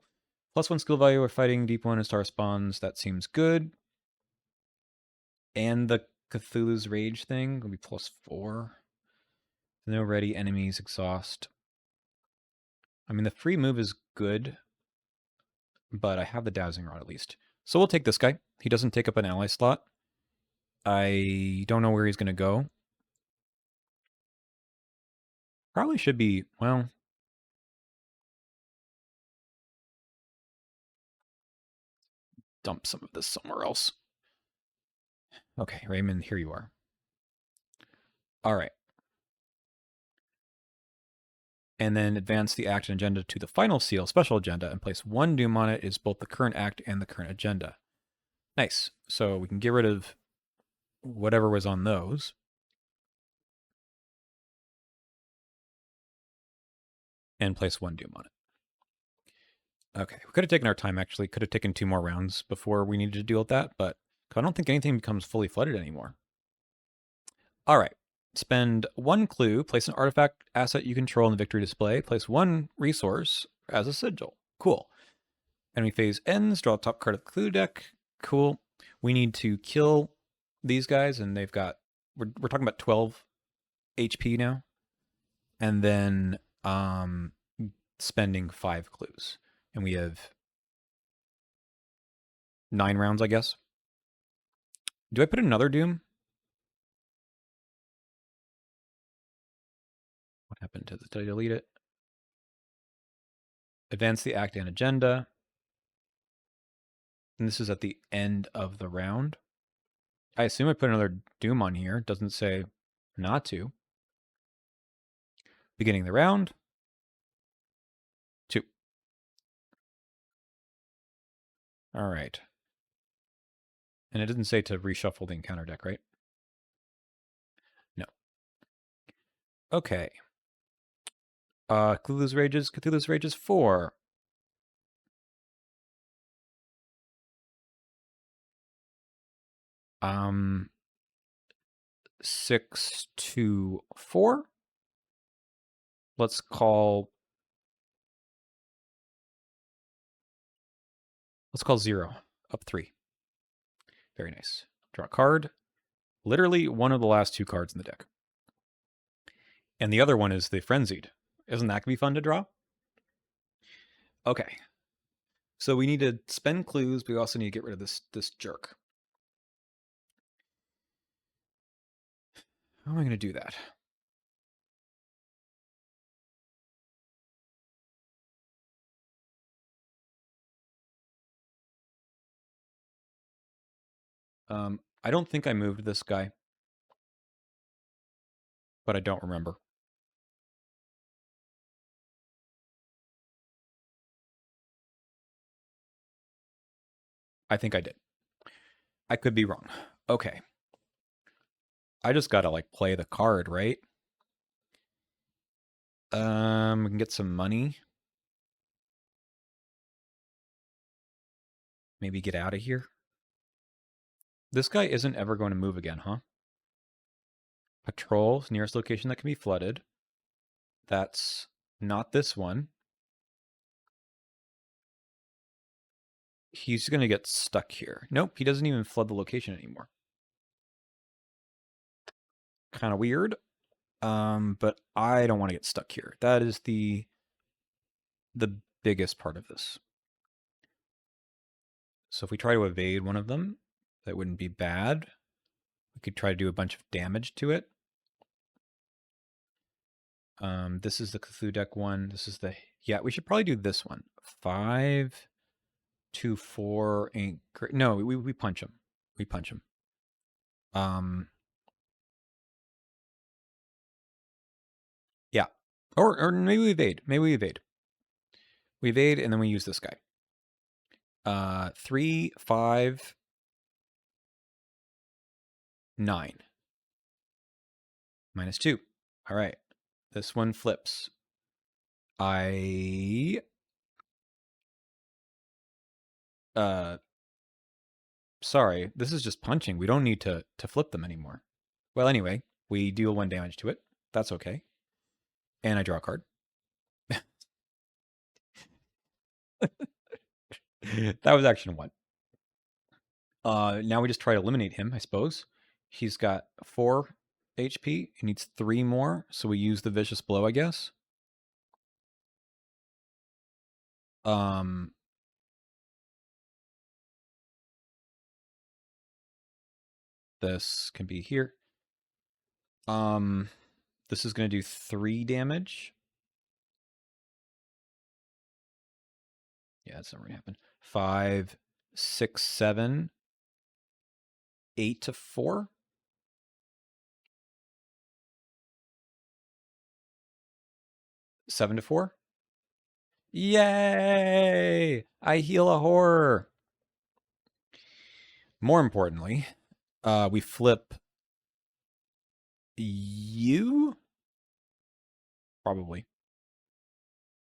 +1 skill value of fighting, deep 1 and star spawns. That seems good. And the Cthulhu's Rage thing will be +4. No ready enemies, exhaust. I mean, the free move is good, but I have the dowsing rod at least. So we'll take this guy. He doesn't take up an ally slot. I don't know where he's going to go. Probably should be, well, dump some of this somewhere else. Okay, Raymond, here you are. All right. And then advance the act and agenda to the final seal, special agenda, and place 1 doom on it is both the current act and the current agenda. Nice. So we can get rid of whatever was on those. And place 1 doom on it. Okay, we could have taken our time, actually. Could have taken 2 more rounds before we needed to deal with that, but I don't think anything becomes fully flooded anymore. All right. Spend 1 clue, place an artifact asset you control in the victory display, place 1 resource as a sigil. Cool. Enemy phase ends, draw the top card of the clue deck. Cool. We need to kill these guys, and they've got, we're talking about 12 HP now. And then spending 5 clues. And we have 9 rounds, I guess. Do I put another doom? What happened to this? Did I delete it? Advance the act and agenda. And this is at the end of the round. I assume I put another doom on here. It doesn't say not to. Beginning the round. 2. All right. And it doesn't say to reshuffle the encounter deck, right? No. Okay. Cthulhu's Rages 4. Um, 6 to 4. Let's call 0 up 3. Very nice. Draw a card. Literally one of the last 2 cards in the deck. And the other one is the Frenzied. Isn't that going to be fun to draw? Okay. So we need to spend clues, but we also need to get rid of this jerk. How am I going to do that? I don't think I moved this guy, but I don't remember. I think I did. I could be wrong. Okay. I just gotta like play the card, right? We can get some money. Maybe get out of here. This guy isn't ever going to move again, huh? Patrol, nearest location that can be flooded. That's not this one. He's going to get stuck here. Nope, he doesn't even flood the location anymore. Kind of weird. But I don't want to get stuck here. That is the biggest part of this. So if we try to evade one of them, that wouldn't be bad. We could try to do a bunch of damage to it. This is the Cthulhu deck one. This is the, yeah, we should probably do this one. 5, 2, 4 ain't great. No, we punch him. We punch him. Yeah. Or maybe we evade. Maybe we evade. We evade and then we use this guy. 3, 5, 9. -2. All right. This one flips. Sorry, this is just punching. We don't need to flip them anymore. Well, anyway, we deal 1 damage to it. That's okay. And I draw a card. That was action 1. Now we just try to eliminate him, I suppose. He's got 4 HP. He needs 3 more, so we use the vicious blow, I guess. This can be here. This is going to do 3 damage. Yeah, that's not going to happen. 5, 6, 7, 8 to 4. 7 to 4. Yay! I heal a horror. More importantly, we flip you. Probably.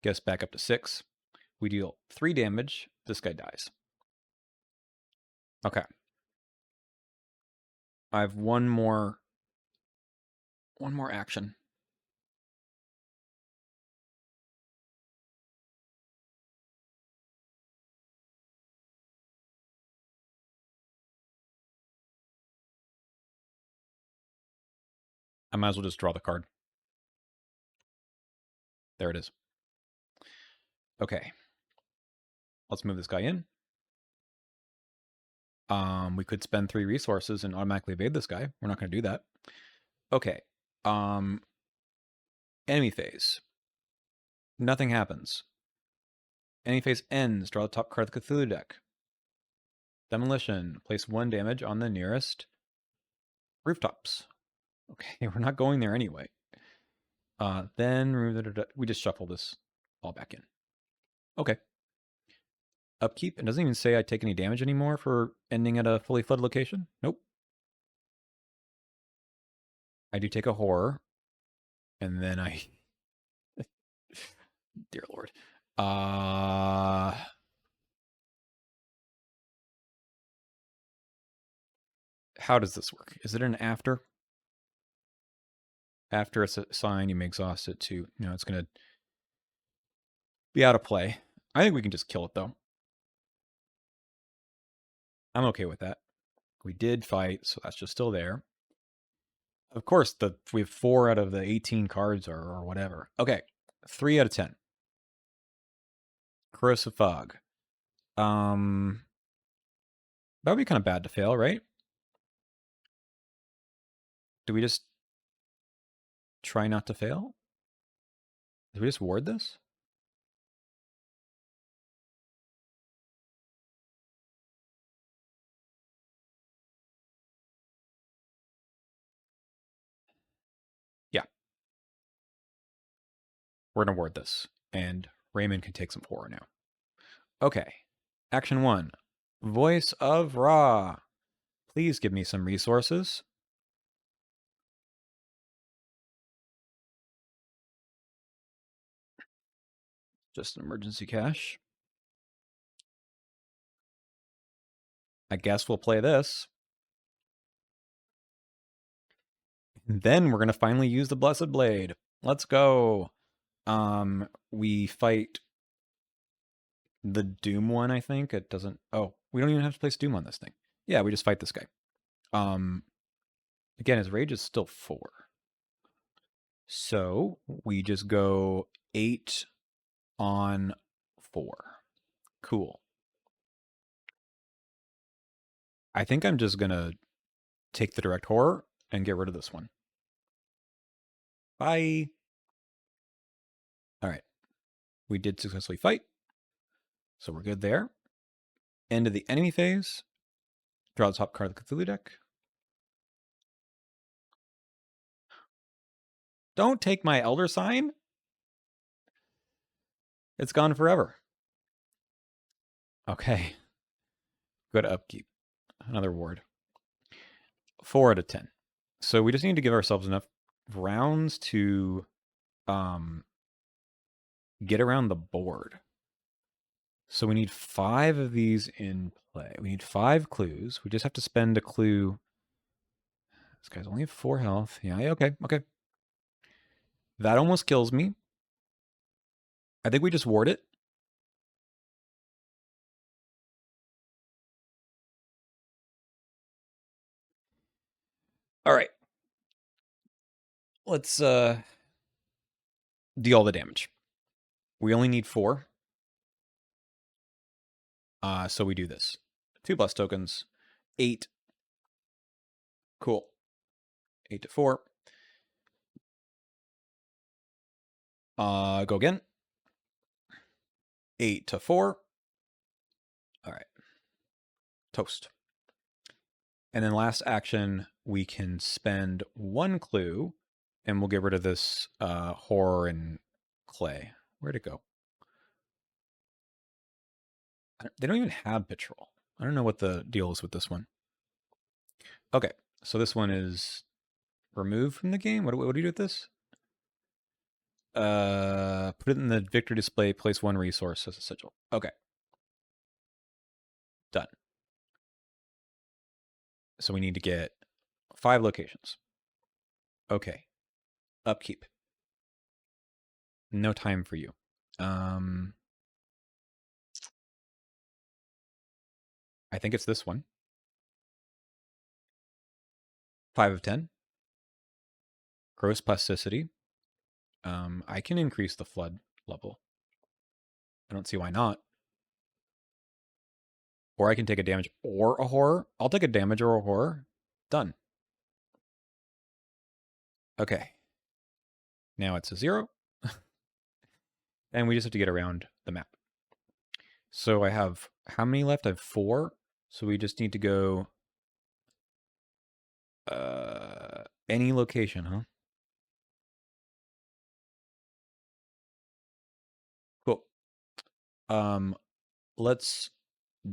Guess back up to 6. We deal 3 damage. This guy dies. Okay. I have one more action. I might as well just draw the card. There it is. Okay. Let's move this guy in. We could spend 3 resources and automatically evade this guy. We're not going to do that. Okay. Enemy phase. Nothing happens. Enemy phase ends. Draw the top card of the Cthulhu deck. Demolition. Place 1 damage on the nearest rooftops. Okay, we're not going there anyway. Then we just shuffle this all back in. Okay. Upkeep. It doesn't even say I take any damage anymore for ending at a fully flooded location. Nope. I do take a horror. And then I... Dear Lord. How does this work? Is it an after? After it's a sign, you may exhaust it too. No, it's going to be out of play. I think we can just kill it, though. I'm okay with that. We did fight, so that's just still there. Of course, we have 4 out of the 18 cards or whatever. Okay, 3 out of 10. Corrosive Fog. That would be kind of bad to fail, right? Do we just try not to fail? Do we just ward this? Yeah. We're going to ward this. And Raymond can take some horror now. Okay. Action 1. Voice of Ra. Please give me some resources. Just an emergency cash. I guess we'll play this. And then we're going to finally use the Blessed Blade. Let's go. We fight the Doom one, I think. It doesn't... Oh, we don't even have to place Doom on this thing. Yeah, we just fight this guy. Again, his rage is still 4. So we just go 8 on 4. Cool. I think I'm just going to take the direct horror and get rid of this one. Bye. All right. We did successfully fight. So we're good there. End of the enemy phase. Draw the top card of the Cthulhu deck. Don't take my Elder Sign. It's gone forever. Okay. Good upkeep. Another ward. 4 out of 10. So we just need to give ourselves enough rounds to get around the board. So we need 5 of these in play. We need 5 clues. We just have to spend a clue. This guy's only 4 health. Yeah, okay. That almost kills me. I think we just ward it. All right. Let's deal all the damage. We only need 4. So we do this. 2 bless tokens. 8. Cool. 8 to 4. Go again. 8 to 4. All right. Toast. And then last action, we can spend 1 clue, and we'll get rid of this horror and clay. Where'd it go? They don't even have patrol. I don't know what the deal is with this one. Okay, so this one is removed from the game. What do you do with this? Put it in the victory display. Place 1 resource as a sigil. Okay, done. So we need to get 5 locations. Okay, upkeep. No time for you. I think it's this one. 5 of 10. Gross plasticity. I can increase the flood level. I don't see why not. Or I can take a damage or a horror. I'll take a damage or a horror. Done. Okay. Now it's a 0. And we just have to get around the map. So I have, how many left? I have 4. So we just need to go any location, huh? Cool. Let's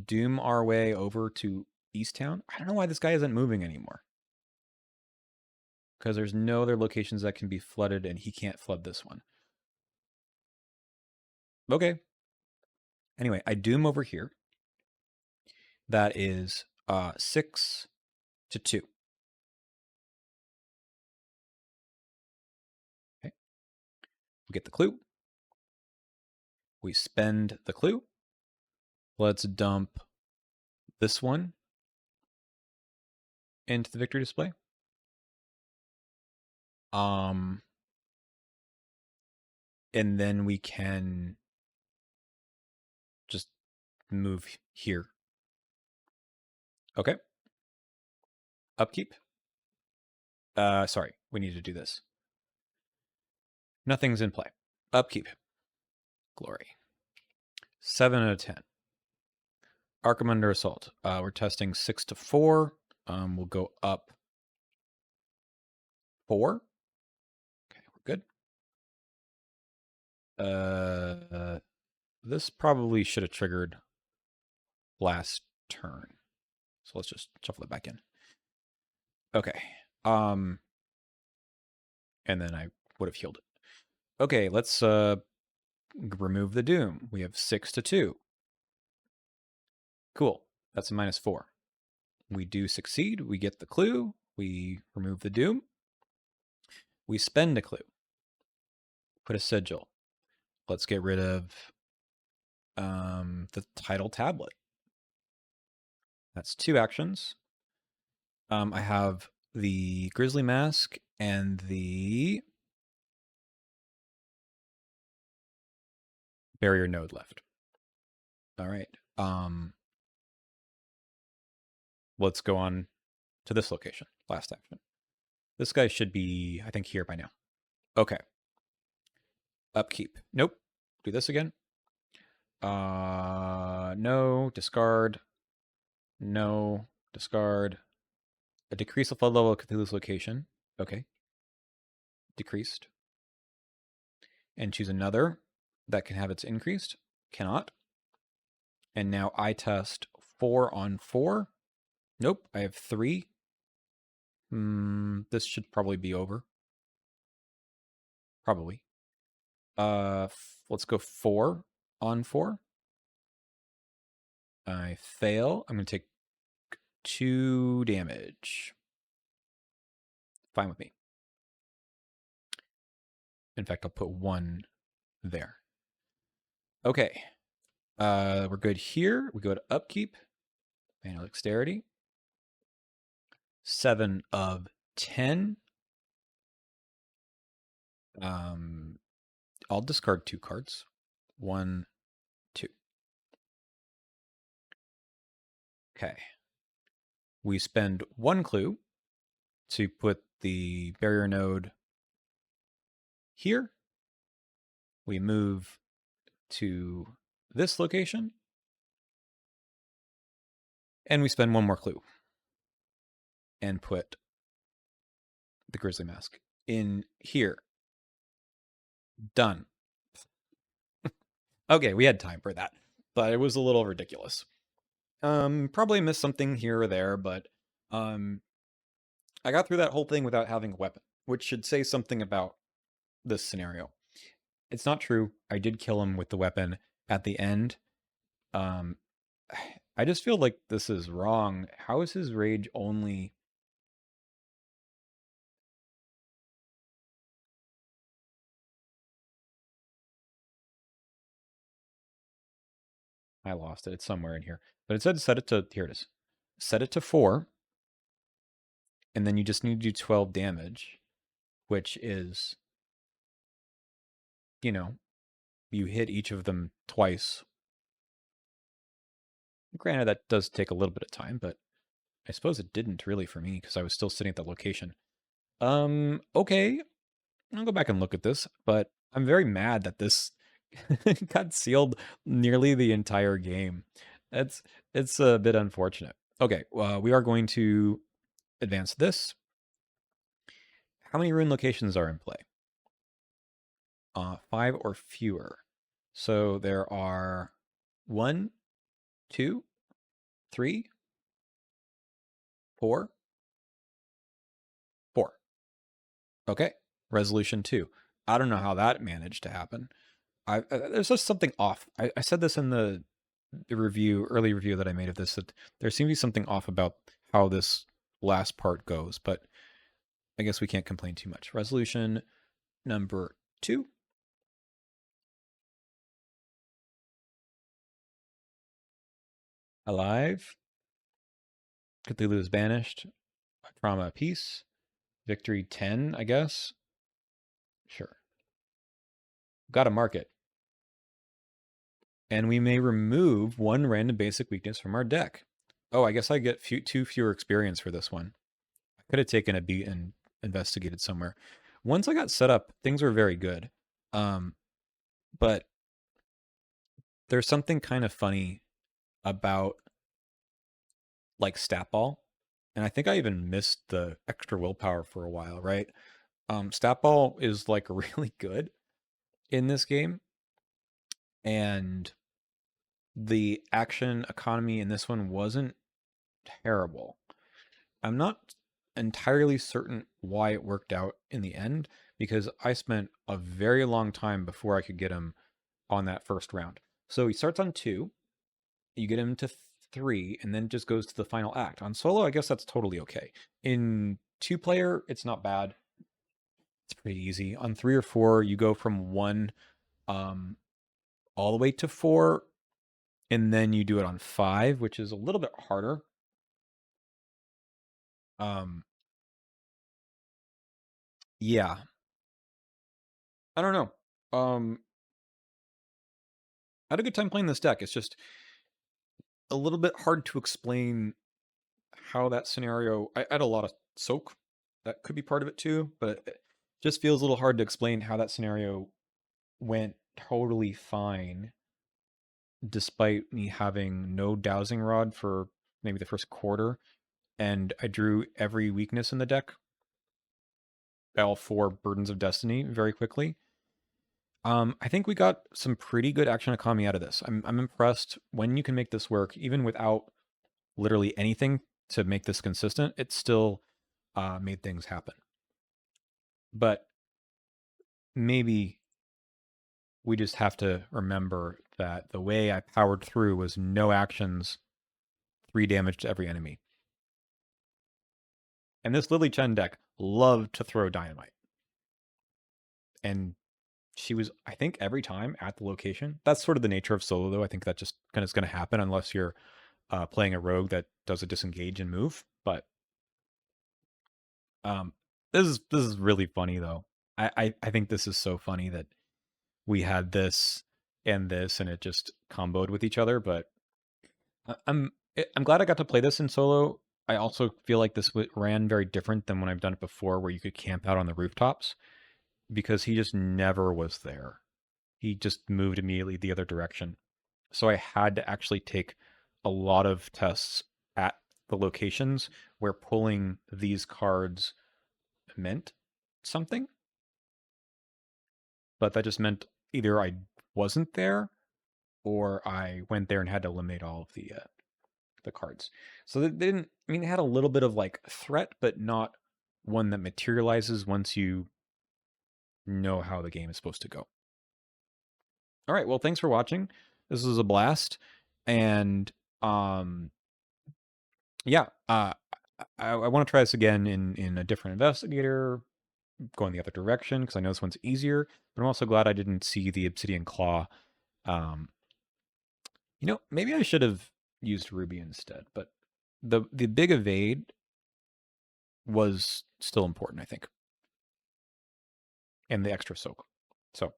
doom our way over to Easttown. I don't know why this guy isn't moving anymore. Because there's no other locations that can be flooded, and he can't flood this one. Okay. Anyway, I doom over here. That is 6 to 2. Okay. We get the clue. We spend the clue. Let's dump this one into the victory display. And then we can just move here. Okay. Upkeep. Sorry, we need to do this. Nothing's in play. Upkeep. Glory. 7 out of 10. Arkham under assault. We're testing 6 to 4. We'll go up 4. Okay, we're good. This probably should have triggered last turn. So let's just shuffle it back in. Okay. And then I would have healed it. Okay, let's remove the doom. We have 6 to 2. Cool. That's a -4. We do succeed. We get the clue. We remove the doom. We spend a clue. Put a sigil. Let's get rid of the title tablet. That's 2 actions. I have the Grizzly Mask and the Barrier Node left. All right. Let's go on to this location. Last action. This guy should be, I think, here by now. Okay. Upkeep. Nope. Do this again. No. Discard. No. Discard. A decrease of flood level at Cthulhu's location. Okay. Decreased. And choose another that can have its increased. Cannot. And now I test 4 on 4. Nope. I have 3. This should probably be over. Probably. Let's go 4 on 4. I fail. I'm going to take 2 damage. Fine with me. In fact, I'll put 1 there. Okay. We're good here. We go to upkeep. Manual dexterity. 7 of 10. I'll discard 2 cards. 1, 2. Okay. We spend 1 clue to put the barrier node here. We move to this location. And we spend 1 more clue. And put the grizzly mask in here. Done. Okay, we had time for that, but it was a little ridiculous. Probably missed something here or there, but I got through that whole thing without having a weapon, which should say something about this scenario. It's not true. I did kill him with the weapon at the end. I just feel like this is wrong. How is his rage only... I lost it. It's somewhere in here. But it said set it to... Here it is. Set it to 4. And then you just need to do 12 damage, which is, you know, you hit each of them twice. Granted, that does take a little bit of time, but I suppose it didn't really for me because I was still sitting at that location. Okay. I'll go back and look at this, but I'm very mad that this got sealed nearly the entire game. It's a bit unfortunate. Okay, we are going to advance this. How many rune locations are in play? 5 or fewer. So there are 1, 2, 3, 4, 4. Okay, resolution 2. I don't know how that managed to happen. There's just something off. I said this in the early review that I made of this, that there seemed to be something off about how this last part goes, but I guess we can't complain too much. Resolution number 2. Alive. Cthulhu is banished. Trauma peace. Victory 10, I guess. Sure. Got to mark it. And we may remove 1 random basic weakness from our deck. Oh, I guess I get 2 fewer experience for this one. I could have taken a beat and investigated somewhere. Once I got set up, things were very good. But there's something kind of funny about like stat ball. And I think I even missed the extra willpower for a while, right? Stat ball is like really good in this game. And the action economy in this one wasn't terrible. I'm not entirely certain why it worked out in the end, because I spent a very long time before I could get him on that first round. So he starts on 2, you get him to 3, and then just goes to the final act. On solo, I guess that's totally okay. In 2-player, it's not bad. It's pretty easy. On 3 or 4, you go from 1 all the way to 4, and then you do it on 5, which is a little bit harder. Yeah. I don't know. I had a good time playing this deck. It's just a little bit hard to explain how that scenario. I had a lot of soak. That could be part of it too, but it just feels a little hard to explain how that scenario went totally fine despite me having no dowsing rod for maybe the first quarter, and I drew every weakness in the deck, all 4 Burdens of Destiny, very quickly. I think we got some pretty good action economy out of this. I'm impressed when you can make this work, even without literally anything to make this consistent. It still made things happen. But maybe we just have to remember that the way I powered through was no actions, 3 damage to every enemy. And this Lily Chen deck loved to throw dynamite. And she was, I think, every time at the location. That's sort of the nature of solo, though. I think that just kind of is going to happen unless you're playing a rogue that does a disengage and move. But this is really funny, though. I think this is so funny that we had this and it just comboed with each other. But I'm glad I got to play this in solo. I also feel like this ran very different than when I've done it before, where you could camp out on the rooftops, because he just never was there. He just moved immediately the other direction. So I had to actually take a lot of tests at the locations where pulling these cards meant something. But that just meant either I wasn't there or I went there and had to eliminate all of the cards. So they didn't, I mean, they had a little bit of like threat, but not one that materializes once you know how the game is supposed to go. All right, well, thanks for watching. This was a blast. And yeah, I want to try this again in a different investigator, going the other direction, because I know this one's easier. But I'm also glad I didn't see the Obsidian Claw. Maybe I should have used Ruby instead, but the big evade was still important, I think, and the extra soak. So,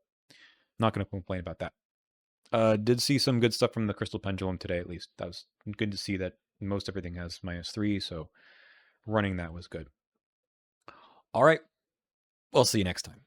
not going to complain about that. Did see some good stuff from the Crystal Pendulum today, at least. That was good to see that most everything has -3, so running that was good. All right, we'll see you next time.